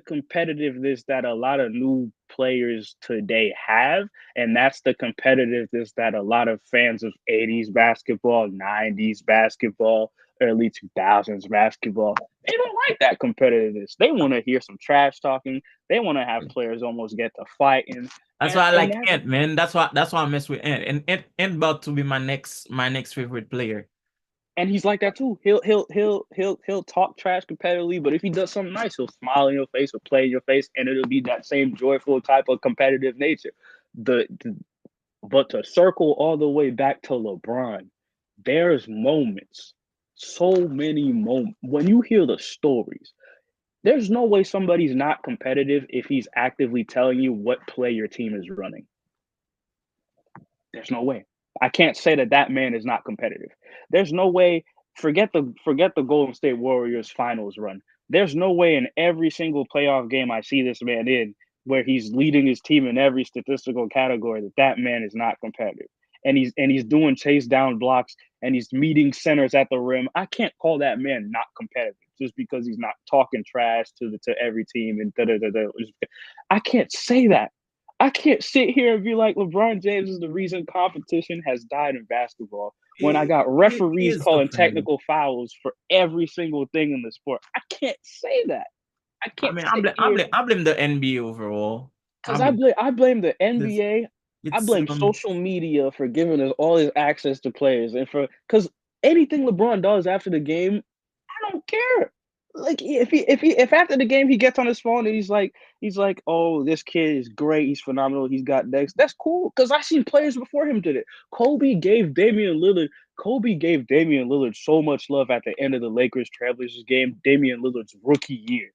competitiveness that a lot of new players today have, and that's the competitiveness that a lot of fans of 80s basketball, 90s basketball, early 2000s basketball, they don't like that competitiveness. They want to hear some trash talking. They want to have players almost get to fighting, That's and why I and like that's Ant, man. That's why I mess with Ant. And Ant about to be my next favorite player. and he's like that too. He'll talk trash competitively, but if he does something nice, he'll smile in your face or play in your face, and it'll be that same joyful type of competitive nature. The but to circle all the way back to LeBron, there's moments, so many moments when you hear the stories. There's no way somebody's not competitive if he's actively telling you what play your team is running. There's no way. I can't say that that man is not competitive. There's no way. Forget the Golden State Warriors finals run. There's no way in every single playoff game I see this man in where he's leading his team in every statistical category that man is not competitive. And he's doing chase down blocks and he's meeting centers at the rim. I can't call that man not competitive just because he's not talking trash to every team and da da da da. I can't say that. I can't sit here and be like LeBron James is the reason competition has died in basketball when I He, got he referees is the calling friend. technical fouls for every single thing in the sport. I can't say that. I I can't mean, sit here I blame the NBA overall. I because mean, I blame the this NBA. I it's blame social media for giving us all this access to players and for because anything LeBron does after the game I don't care. Like if after the game he gets on his phone and he's like, oh, this kid is great, he's phenomenal, he's got next. That's cool because I seen players before him did it. Kobe gave Damian Lillard. Kobe gave Damian Lillard so much love at the end of the Lakers Trailblazers game. Damian Lillard's rookie year.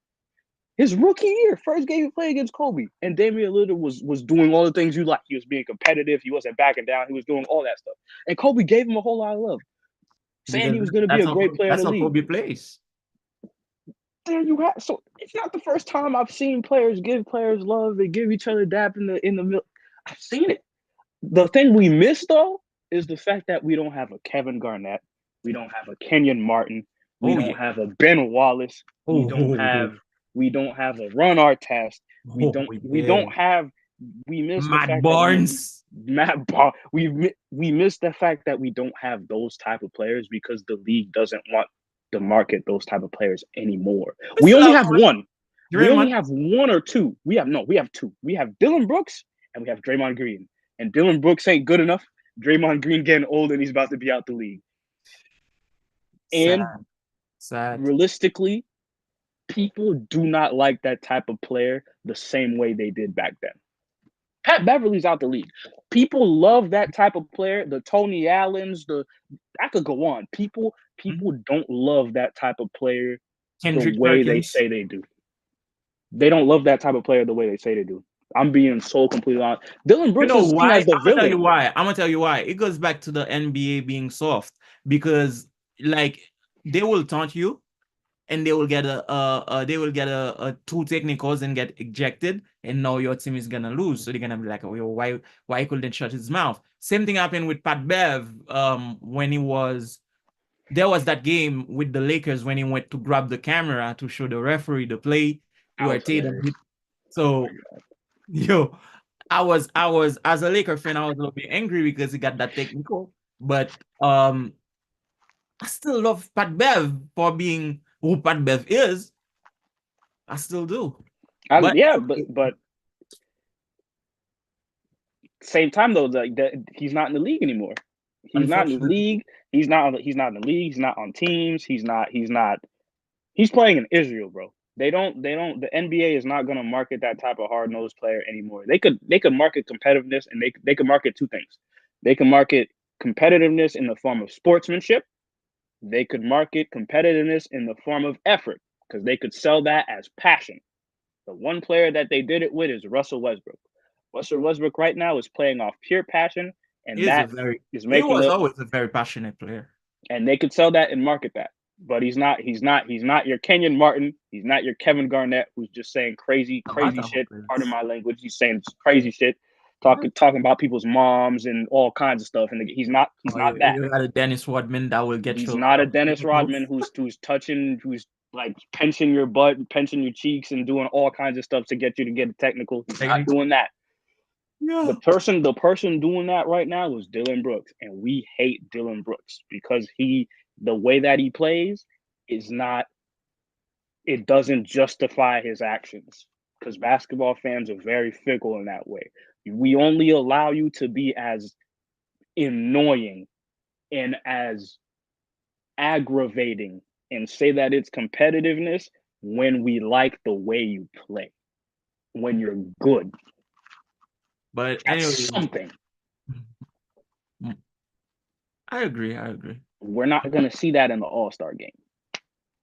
His rookie year, first game he played against Kobe, and Damian Lillard was doing all the things you like. He was being competitive. He wasn't backing down. He was doing all that stuff. And Kobe gave him a whole lot of love, saying because he was going to be a great player in that's the how league. Kobe plays. There you have. So it's not the first time I've seen players give players love. They give each other dap in the middle. I've seen it. The thing we miss though is the fact that we don't have a Kevin Garnett, we don't have a Kenyon Martin, we Oh don't yeah. have a Ben Wallace, Oh, oh, we don't have a Ron Artest, oh, oh, we yeah. don't have we miss the Matt fact that Barnes. we miss the fact that we don't have those type of players because the league doesn't want to market those type of players anymore. We We still only have have one. We only Draymond. have one or two. We have no. We have two. We have Dylan Brooks and we have Draymond Green. And Dylan Brooks ain't good enough. Draymond Green getting old and he's about to be out the league. And Sad. Sad. realistically, people do not like that type of player the same way they did back then. Pat Beverly's out the league. People love that type of player. The Tony Allens, I could go on. People don't love that type of player the Kendrick way they Perkins. say they do. They don't love that type of player the way they say they do. I'm being so completely honest. Dylan You Brooks know is seen why? as the I'm gonna tell you villain. why. I'm gonna tell you why. It goes back to the NBA being soft because, like, they will taunt you and they will get a two technicals and get ejected, and now your team is gonna lose. So they're gonna be like, oh, why couldn't shut his mouth? Same thing happened with Pat Bev when there was that game with the Lakers when he went to grab the camera to show the referee the play That where was Tatum hilarious. hit. So yo, I was as a Laker fan, I was a little bit angry because he got that technical, but I still love Pat Bev for being who Pat Bev is. I still do. But Yeah, but same time though, that he's not in the league anymore. He's not in the unfortunately, league. He's not in the league. He's not on teams. He's playing in Israel, bro. The NBA is not gonna market that type of hard nosed player anymore. They could market competitiveness and they could market two things. They can market competitiveness in the form of sportsmanship. They could market competitiveness in the form of effort because they could sell that as passion. The one player that they did it with is Russell Westbrook. Russell Westbrook right now is playing off pure passion, and he's a that very is he making was the always a very passionate player. and they could sell that and market that. But he's not your Kenyon Martin. He's not your Kevin Garnett who's just saying No crazy matter who shit. Pardon plays. my language. He's saying crazy shit, talking about people's moms and all kinds of stuff. And he's Oh, not that. you got a Dennis Rodman that will get He's you a lot not a of Dennis technicals. Rodman who's like pinching your butt, pinching your cheeks, and doing all kinds of stuff to get you to get a technical. He's not Technical. doing that. Yeah. The person doing that right now was Dylan Brooks, and we hate Dylan Brooks because the way that he plays is not it doesn't justify his actions because basketball fans are very fickle in that way. We only allow you to be as annoying and as aggravating and say that it's competitiveness when we like the way you play, when you're good. But That's anyway, something. I agree. I agree. We're not going to see that in the All Star game.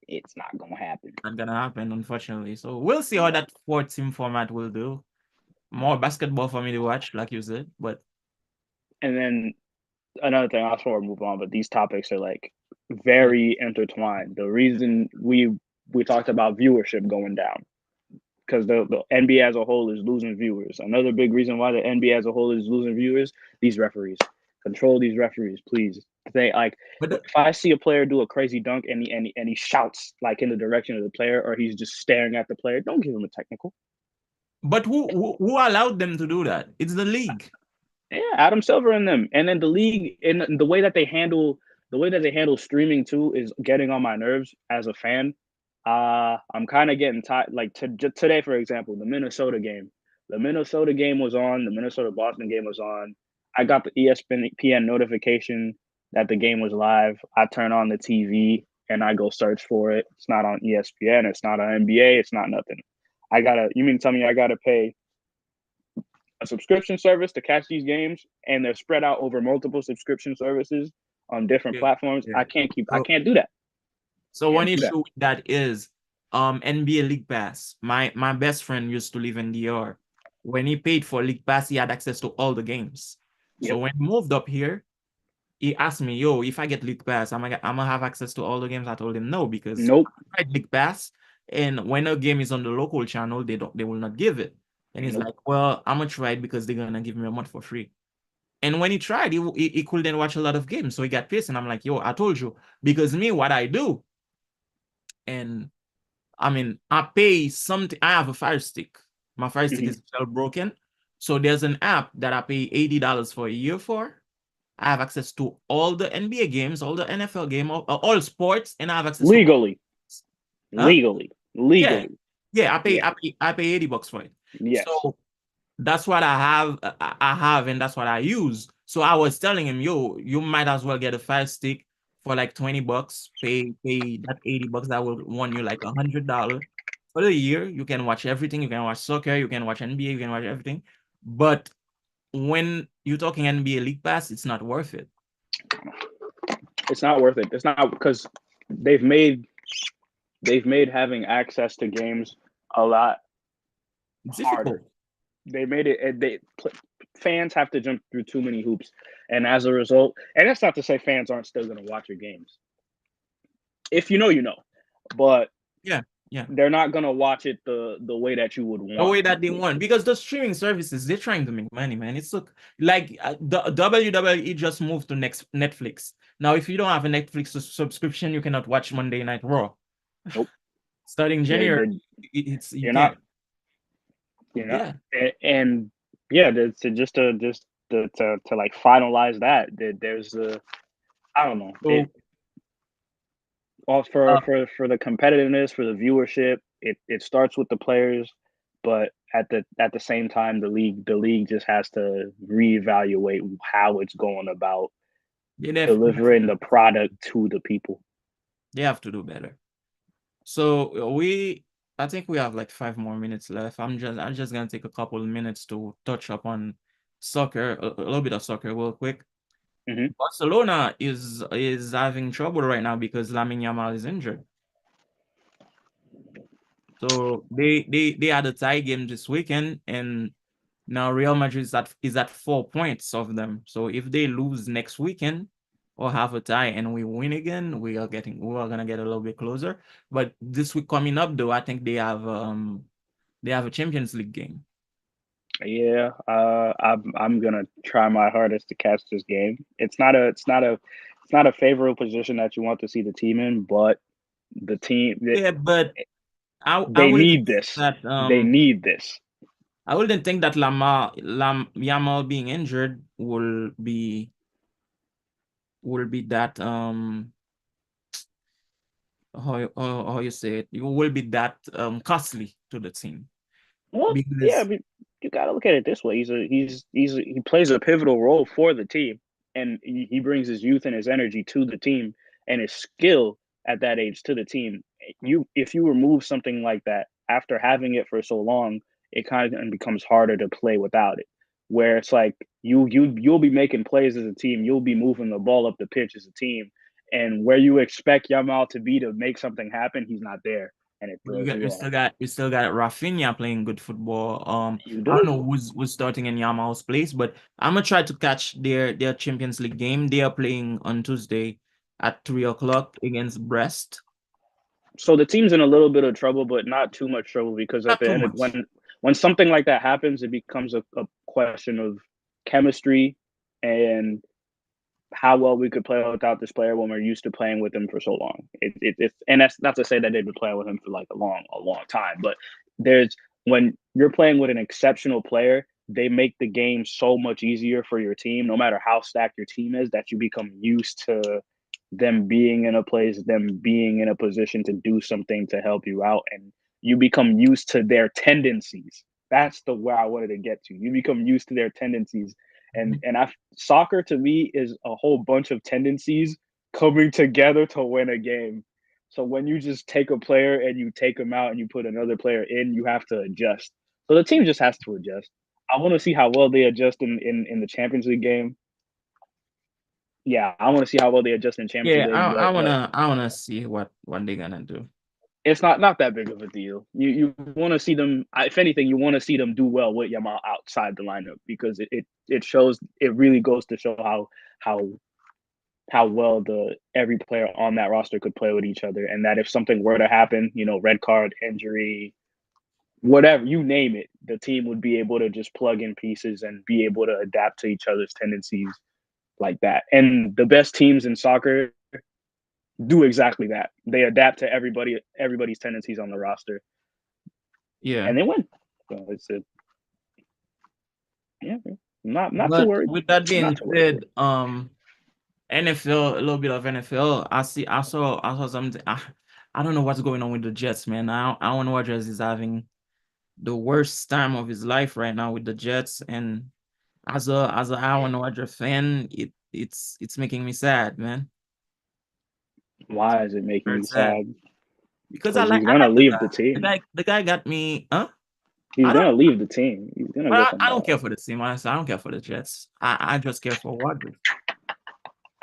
It's not going to happen. Not gonna happen, unfortunately. So we'll see how No. that four team format will do. More basketball for me to watch, like you said. But And then another thing, I'll sort of move on, but these topics are like yeah, very intertwined. The reason we talked about viewership going down because the NBA as a whole is losing viewers. Another big reason why the NBA as a whole is losing viewers, these referees. Control these referees, please. They like but if I see a player do a crazy dunk and he shouts like in the direction of the player or he's just staring at the player, don't give him a technical. who allowed them to do that? It's the league. Yeah, Adam Silver and them, and then the league and the way that they handle streaming too is getting on my nerves as a fan. I'm kind of getting tired. Like today, for example, the Minnesota game. The Minnesota game was on. The Minnesota Boston game was on. I got the ESPN notification that the game was live. I turn on the TV and I go search for it. It's not on ESPN. It's not on NBA. It's not nothing. You mean to tell me I gotta pay a subscription service to catch these games and they're spread out over multiple subscription services on different Yeah, platforms? yeah. I So can't do that. so one Can't do that. issue with that is NBA League Pass. My best friend used to live in DR. When he paid for League Pass, he had access to all the games. So Yep. when he moved up here, he asked me, yo, if I get League Pass, I'm gonna have access to all the games. I told him no, because Nope. I tried League Pass, and when a game is on the local channel, they will not give it. And he's Nope. like, well, I'm gonna try it because they're gonna give me a month for free. And when he tried, he couldn't watch a lot of games, so he got pissed. And I'm like, yo, I told you, because me, what I do, and I mean, I pay something. I have a Fire Stick. My Fire Stick Mm-hmm. is still broken. So there's an app that I pay $80 for a year for. I have access to all the NBA games, all the NFL game, all sports, and I have access to all. Legally, Huh? legally, Yeah, legally. yeah. Yeah. I pay $80 for it. Yes. So that's what I have. I have, and that's what I use. So I was telling him, yo, you might as well get a Fire Stick for like $20. Pay that $80. That will want you like $100 for the year. You can watch everything. You can watch soccer. You can watch NBA. You can watch everything. But when you're talking NBA League Pass, it's not worth it. It's not worth it. It's not because they've made they've made having access to games a lot It's harder. difficult. They made it. Fans have to jump through too many hoops, and as a result, and that's not to say fans aren't still going to watch your games. If you know, you know, but Yeah, yeah. they're not going to watch it the way that you would The want way them that they to. want, because the streaming services, they're trying to make money, man. It's like the WWE just moved to next Netflix. Now, if you don't have a Netflix subscription, you cannot watch Monday Night Raw. Nope. Starting January, They're it's you you're not can't. you're not Yeah. and yeah, to like finalize that, there's a I don't know it So, all uh, for the competitiveness, for the viewership. It starts with the players, but at the same time, the league just has to reevaluate how it's going about delivering the product to the people. they have to do better. So I think we have like 5 more minutes left. I'm just gonna take a couple of minutes to touch up on soccer, a little bit of soccer real quick. Hmm. Barcelona is having trouble right now because Lamine Yamal is injured. So they had a tie game this weekend, and now Real Madrid is at 4 points of them. So if they lose next weekend or have a tie and we win again, we are gonna get a little bit closer. But this week coming up though, I think they have a Champions League game. Yeah, I'm gonna try my hardest to catch this game. It's not a favorable position that you want to see the team in, but the team Yeah, but I they wouldn't need think this. that They need this. I wouldn't think that Yamal being injured will be that how you say it will be that costly to the team Well, yeah, because but you got to look at it this way. He plays a pivotal role for the team, and he brings his youth and his energy to the team, and his skill at that age to the team. If you remove something like that after having it for so long, it kind of becomes harder to play without it. Where it's like you'll be making plays as a team, you'll be moving the ball up the pitch as a team, and where you expect Yamal to be to make something happen, he's not there, and it you throws got you off. you still got Rafinha playing good football. You I don't do. know who's starting in Yamal's place, but I'm gonna try to catch their Champions League game. They are playing on Tuesday at 3 o'clock against Brest. So the team's in a little bit of trouble, but not too much trouble because at Not the too end of much. when something like that happens, it becomes a question of chemistry and how well we could play without this player when we're used to playing with him for so long. And that's not to say that they've been playing with him for like a long time, but there's when you're playing with an exceptional player, they make the game so much easier for your team, no matter how stacked your team is, that you become used to them being in a place, them being in a position to do something to help you out, and you become used to their tendencies. That's the where I wanted to get to. You become used to their tendencies, and I soccer to me is a whole bunch of tendencies coming together to win a game. So when you just take a player and you take them out and you put another player in, you have to adjust. So the team just has to adjust. I want to see how well they adjust in the Champions League game. Yeah, I want to see how well they adjust in Champions Yeah, League, I wanna see what they're gonna do. it's not that big of a deal. You want to see them. If anything, you want to see them do well with Yamal outside the lineup because it shows. It really goes to show how how well the every player on that roster could play with each other, and that if something were to happen, red card, injury, whatever you name it, the team would be able to just plug in pieces and be able to adapt to each other's tendencies like that. And the best teams in soccer do exactly that. They adapt to everybody's tendencies on the roster, Yeah. and they win. So it's a Yeah, not too But worried. with that being Not too worried. said, NFL, a little bit of NFL. I saw something. I don't know what's going on with the Jets, man. Aaron Rodgers is having the worst time of his life right now with the Jets, and as a Aaron Rodgers fan, it's making me sad, man. It's Why is it making very you sad sad? because Because he's I gonna like the leave guy. the team. The guy got me. Huh? He's I don't. gonna leave the team. He's gonna But go I somewhere don't care else. for the team. Honestly, I don't care for the Jets. I just care for Rodgers.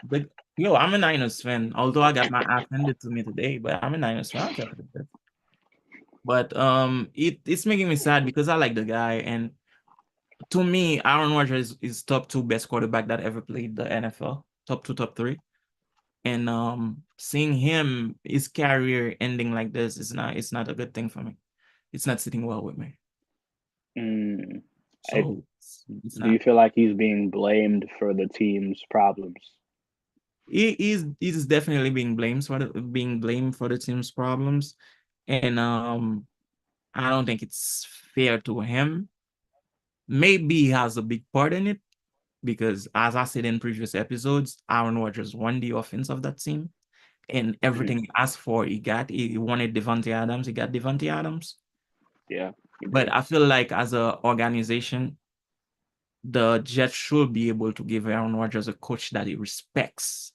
But yo, I'm a Niners fan. Although I got my ass handed to me today, but I'm a Niners fan. I don't care for the Jets. But it's making me sad because I like the guy, and to me, Aaron Rodgers is top two best quarterback that ever played the NFL. Top two, top three. And seeing him his career ending like this is not it's not a good thing for me. It's not sitting well with me. Mm, I, So it's do you not. feel like he's being blamed for the team's problems? He's definitely being blamed for the team's problems, and I don't think it's fair to him. Maybe he has a big part in it because, as I said in previous episodes, Aaron Rodgers won the offense of that team, and Mhm. everything he asked for, he got. He wanted Devontae Adams, he got Devontae Adams. Yeah, he But did. I feel like as a organization, the Jets should be able to give Aaron Rodgers a coach that he respects.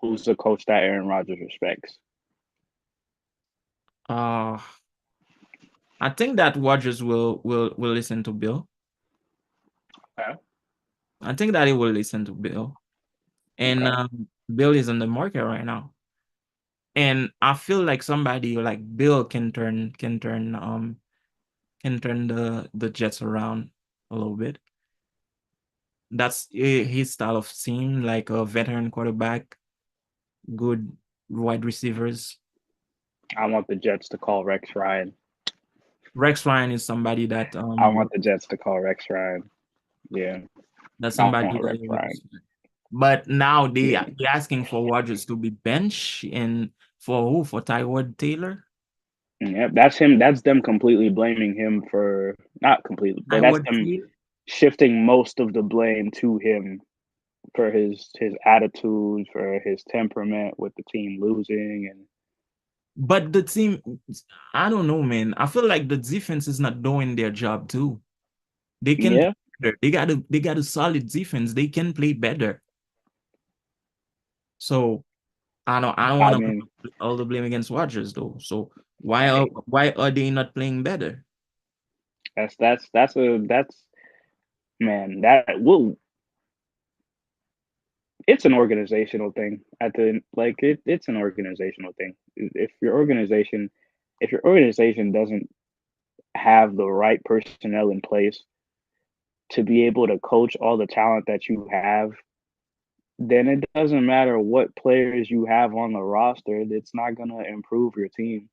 Who's the coach that Aaron Rodgers respects? Uh, I think that Rodgers will listen to Bill. Yeah. I think that he will listen to Bill, and Okay. Bill is on the market right now. And I feel like somebody like Bill can turn the Jets around a little bit. That's his style of team, like a veteran quarterback, good wide receivers. I want the Jets to call Rex Ryan. Rex Ryan is somebody I want the Jets to call Rex Ryan. Yeah, that's I somebody want that Rex you Ryan. respect. But now Yeah. they asking for Rodgers to be bench and for who? For Tyrod Taylor? Yep, that's him. That's them completely blaming him for not completely, but that's Tyrod them Taylor? shifting most of the blame to him for his attitude, for his temperament with the team losing, and But the team, I don't know, man. I feel like the defense is not doing their job too. They can play yeah. better. They got a solid defense. They can play better. So I don't I want to mean, put all the blame against Rodgers though. So hey, why are they not playing better? that's man that will it's an organizational thing at the like it's an organizational thing. If your organization doesn't have the right personnel in place to be able to coach all the talent that you have, then it doesn't matter what players you have on the roster. It's not going to improve your team,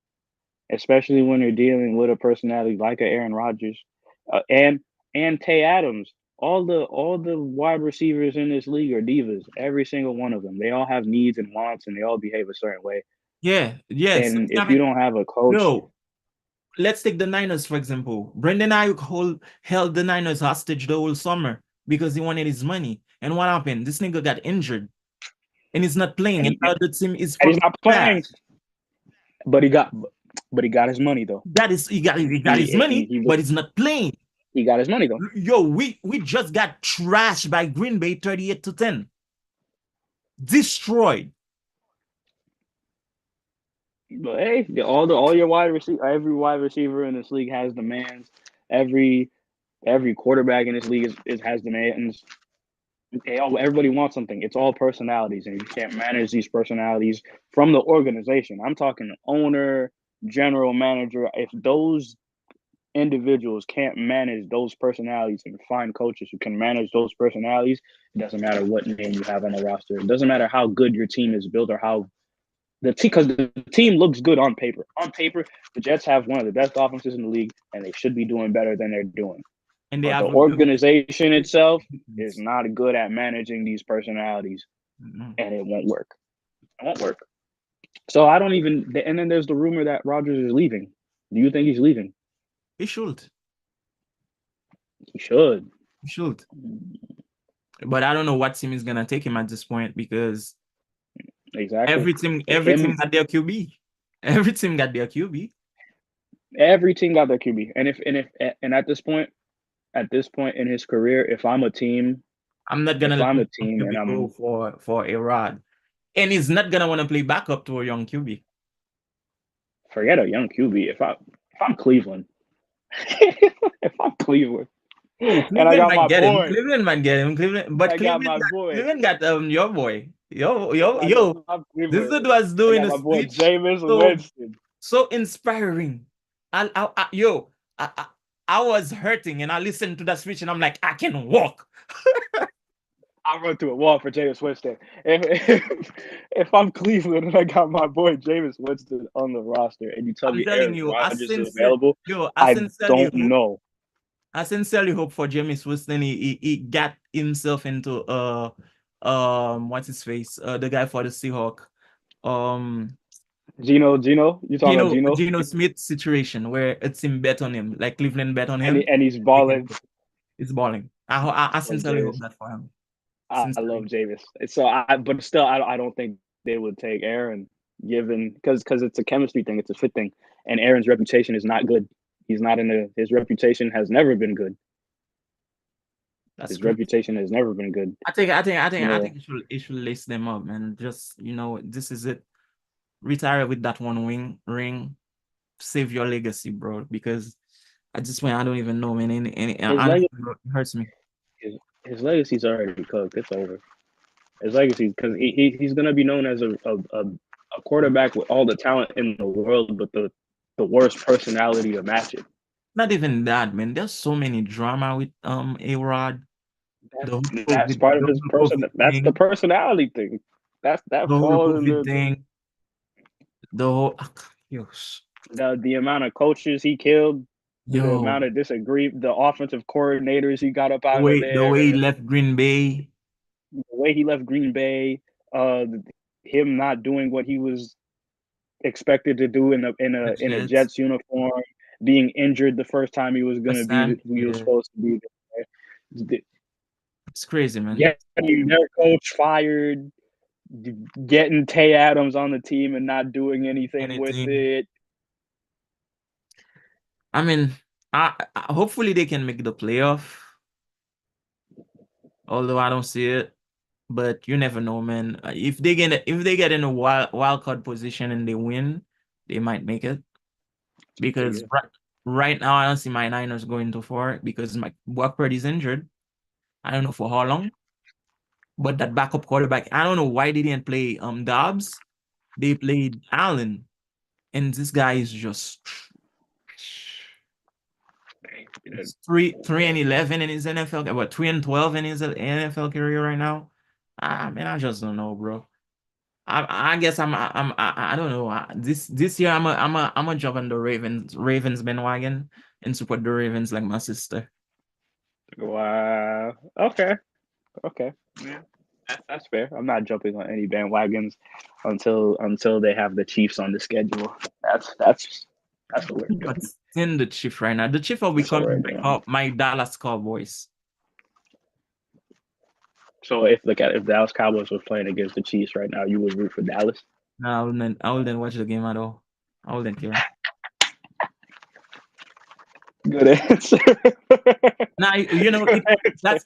especially when you're dealing with a personality like a Aaron Rodgers and Tay Adams. All the wide receivers in this league are divas. Every single one of them. They all have needs and wants, and they all behave a certain way. Yeah, yes. And I if you mean, don't have a coach, yo, let's take the Niners for example. Brendan Ayuk held the Niners hostage the whole summer because he wanted his money. And what happened? This nigga got injured and he's not playing. and And now the team is and he's fucking not playing, trash. but he got but he got his money though. That is he got his He money, he, but he's not playing. he got his money though. Yo, we just got trashed by Green Bay 38-10. Destroyed. But hey, all your wide receiver, every wide receiver in this league has demands. Every every quarterback in this league is has demands. Everybody wants something. It's all personalities, and you can't manage these personalities from the organization. I'm talking owner, general manager. If those individuals can't manage those personalities and find coaches who can manage those personalities, it doesn't matter what name you have on the roster. It doesn't matter how good your team is built or how the team because the team looks good on paper. On paper, the Jets have one of the best offenses in the league, and they should be doing better than they're doing. And they But the have a organization good itself is defense. not good at managing these personalities, Mhm. and it won't work. It won't work. So I don't even. And then there's the rumor that Rodgers is leaving. Do you think he's leaving? He should. He should. He should. But I don't know what team is gonna take him at this point because Exactly. every team got their QB. Every team got their QB. Every team got their QB. And at this point in his career, I'm not gonna if let I'm a him team and QB go for a rod. And he's not gonna want to play backup to a young QB. forget a young QB. If I'm Cleveland, if I'm Cleveland, Oh, and I Cleveland got might my get him. boy, Cleveland might get him. But I got my boy. Cleveland got your boy. If Yo. I'm This Cleveland, dude was I doing got a my boy speech Jameis so Winston. so inspiring. Yo, I was hurting and I listened to that speech and I'm like, I can walk. I run through a wall for Jameis Winston. If I'm Cleveland and I got my boy Jameis Winston on the roster, and you tell I'm me telling Aaron you, Rodgers is available, I I sincerely don't hope. know. I sincerely hope for James Winston. He got himself into what's his face? The guy for the Seahawk. Um Gino, you talking about Gino? Geno Smith situation where it's him bet on him, like Cleveland bet on And him. he's They can balling. go. It's balling. I Love sincerely hope Jameis. that for him. I love Sincerely. Jameis. But still, I don't think they would take Aaron, given because it's a chemistry thing, it's a fit thing, and Aaron's reputation is not good. He's not in the. His reputation has never been good. That's His great. reputation has never been good. I You think it should lace them up, man. Just this is it. Retire with that one ring. Save your legacy, bro. Because at this point, I don't even know, man. his Honestly, legacy, bro, it hurts me. his legacy's already cooked. It's over. His legacy because he's gonna be known as a quarterback with all the talent in the world, but the worst personality to match it. Not even that, man. There's so many drama with A-Rod. That's part of The his whole person. COVID That's the thing, personality thing. That the whole falls in COVID thing, the whole yo, the amount of coaches he killed, the yo, amount of disagree, the offensive coordinators he got up out of the way he there, left Green Bay. the way he left Green Bay, uh, him not doing what he was expected to do The in a Jets. Jets uniform, being injured the first time Last time, he was yeah, supposed to be there. it's crazy, man. Getting their coach fired, getting Tay Adams on the team and not doing anything with Anything. it. I mean, hopefully they can make the playoff. Although I don't see it, but you never know, man. If they get in a wild card position and they win, they might make it. Because Yeah. right now I don't see my Niners going too far because my Brock Purdy's injured. I don't know for how long, but that backup quarterback, I don't know why they didn't play Dobbs. They played Allen, and this guy is just it's 3-11 in his NFL, what 3-12 in his NFL career right now. I mean, I just don't know, bro. I guess I don't know. This year I'm a jump on the Ravens bandwagon and support the Ravens like my sister. Wow. Okay. Okay. Yeah. That's fair. I'm not jumping on any bandwagons until they have the Chiefs on the schedule. That's what we're But doing. in the Chief right now, the Chief are That's what we're becoming doing. my Dallas Cowboys. So if Dallas Cowboys was playing against the Chiefs right now, you would root for Dallas. No, I wouldn't watch the game at all. I wouldn't care. Good answer. Now Good answer. that's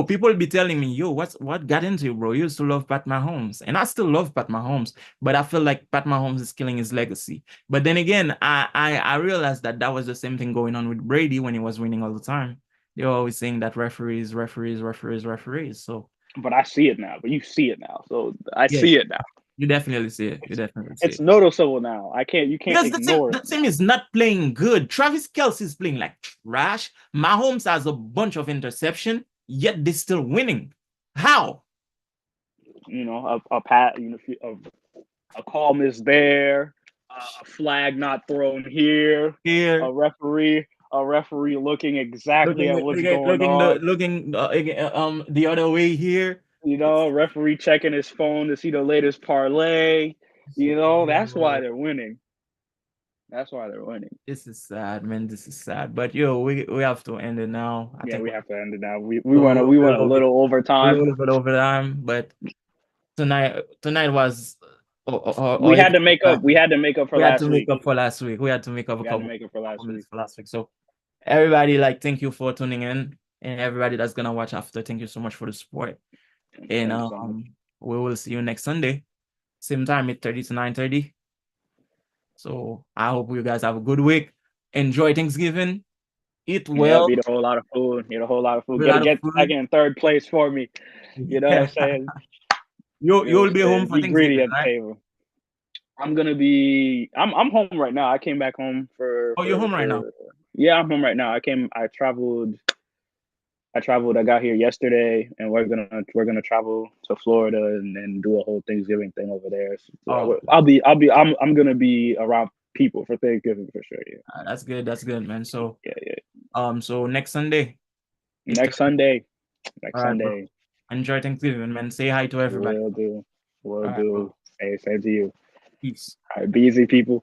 people be telling me, yo, what got into you, bro? You used to love Pat Mahomes, and I still love Pat Mahomes, but I feel like Pat Mahomes is killing his legacy. But then again, I realized that was the same thing going on with Brady when he was winning all the time. They're always saying that referees. So But I see it now. But you see it now. So I yeah, see it now. you definitely see it. You definitely see It's it. noticeable now. You can't Because ignore the it team now. is not playing good. Travis Kelce is playing like trash. Mahomes has a bunch of interception, yet they're still winning. How? A pat, a call miss there, a flag not thrown here, Here, a referee looking exactly at what's going on. looking the other way here. Referee checking his phone to see the latest parlay. That's why Yo, they're winning. That's why they're winning. This is sad, man. This is sad. But yo, we have to end it now. I Yeah, think we we're have to end it now. We a went little bit a over, little a overtime. little bit over time, but tonight was We or had even to make up. We had to make up for we had to last make week. up for last week. We had to make up a We had to couple make up for last week. minutes for last week. So everybody, like, thank you for tuning in, and everybody that's gonna watch after, thank you so much for the support. And Thank you so much. we will see you next Sunday, same time, 8:30 to 9:30. So I hope you guys have a good week. Enjoy Thanksgiving. Eat Yeah, well. eat a whole lot of food. Eat a whole lot of food. A lot of Get back food. in third place for me. You know what I'm saying? You know what You'll I'm be home saying? for Be greedy Thanksgiving, at the right? table. I'm gonna be. I'm home right now. I came back home Oh, you're home right now. Yeah, I'm home right now. I traveled. I traveled. I got here yesterday, and we're gonna travel to Florida and then do a whole Thanksgiving thing over there. Oh, So I'm gonna be around people for Thanksgiving for sure. Yeah, that's good. That's good, man. So yeah, yeah. so next Sunday, Next 8:30. Sunday. All Next right, bro. Sunday. Enjoy Thanksgiving, man. Say hi to everybody. Will do. Will All right, bro. do. Hey, same to you. Peace. All right, be easy, people.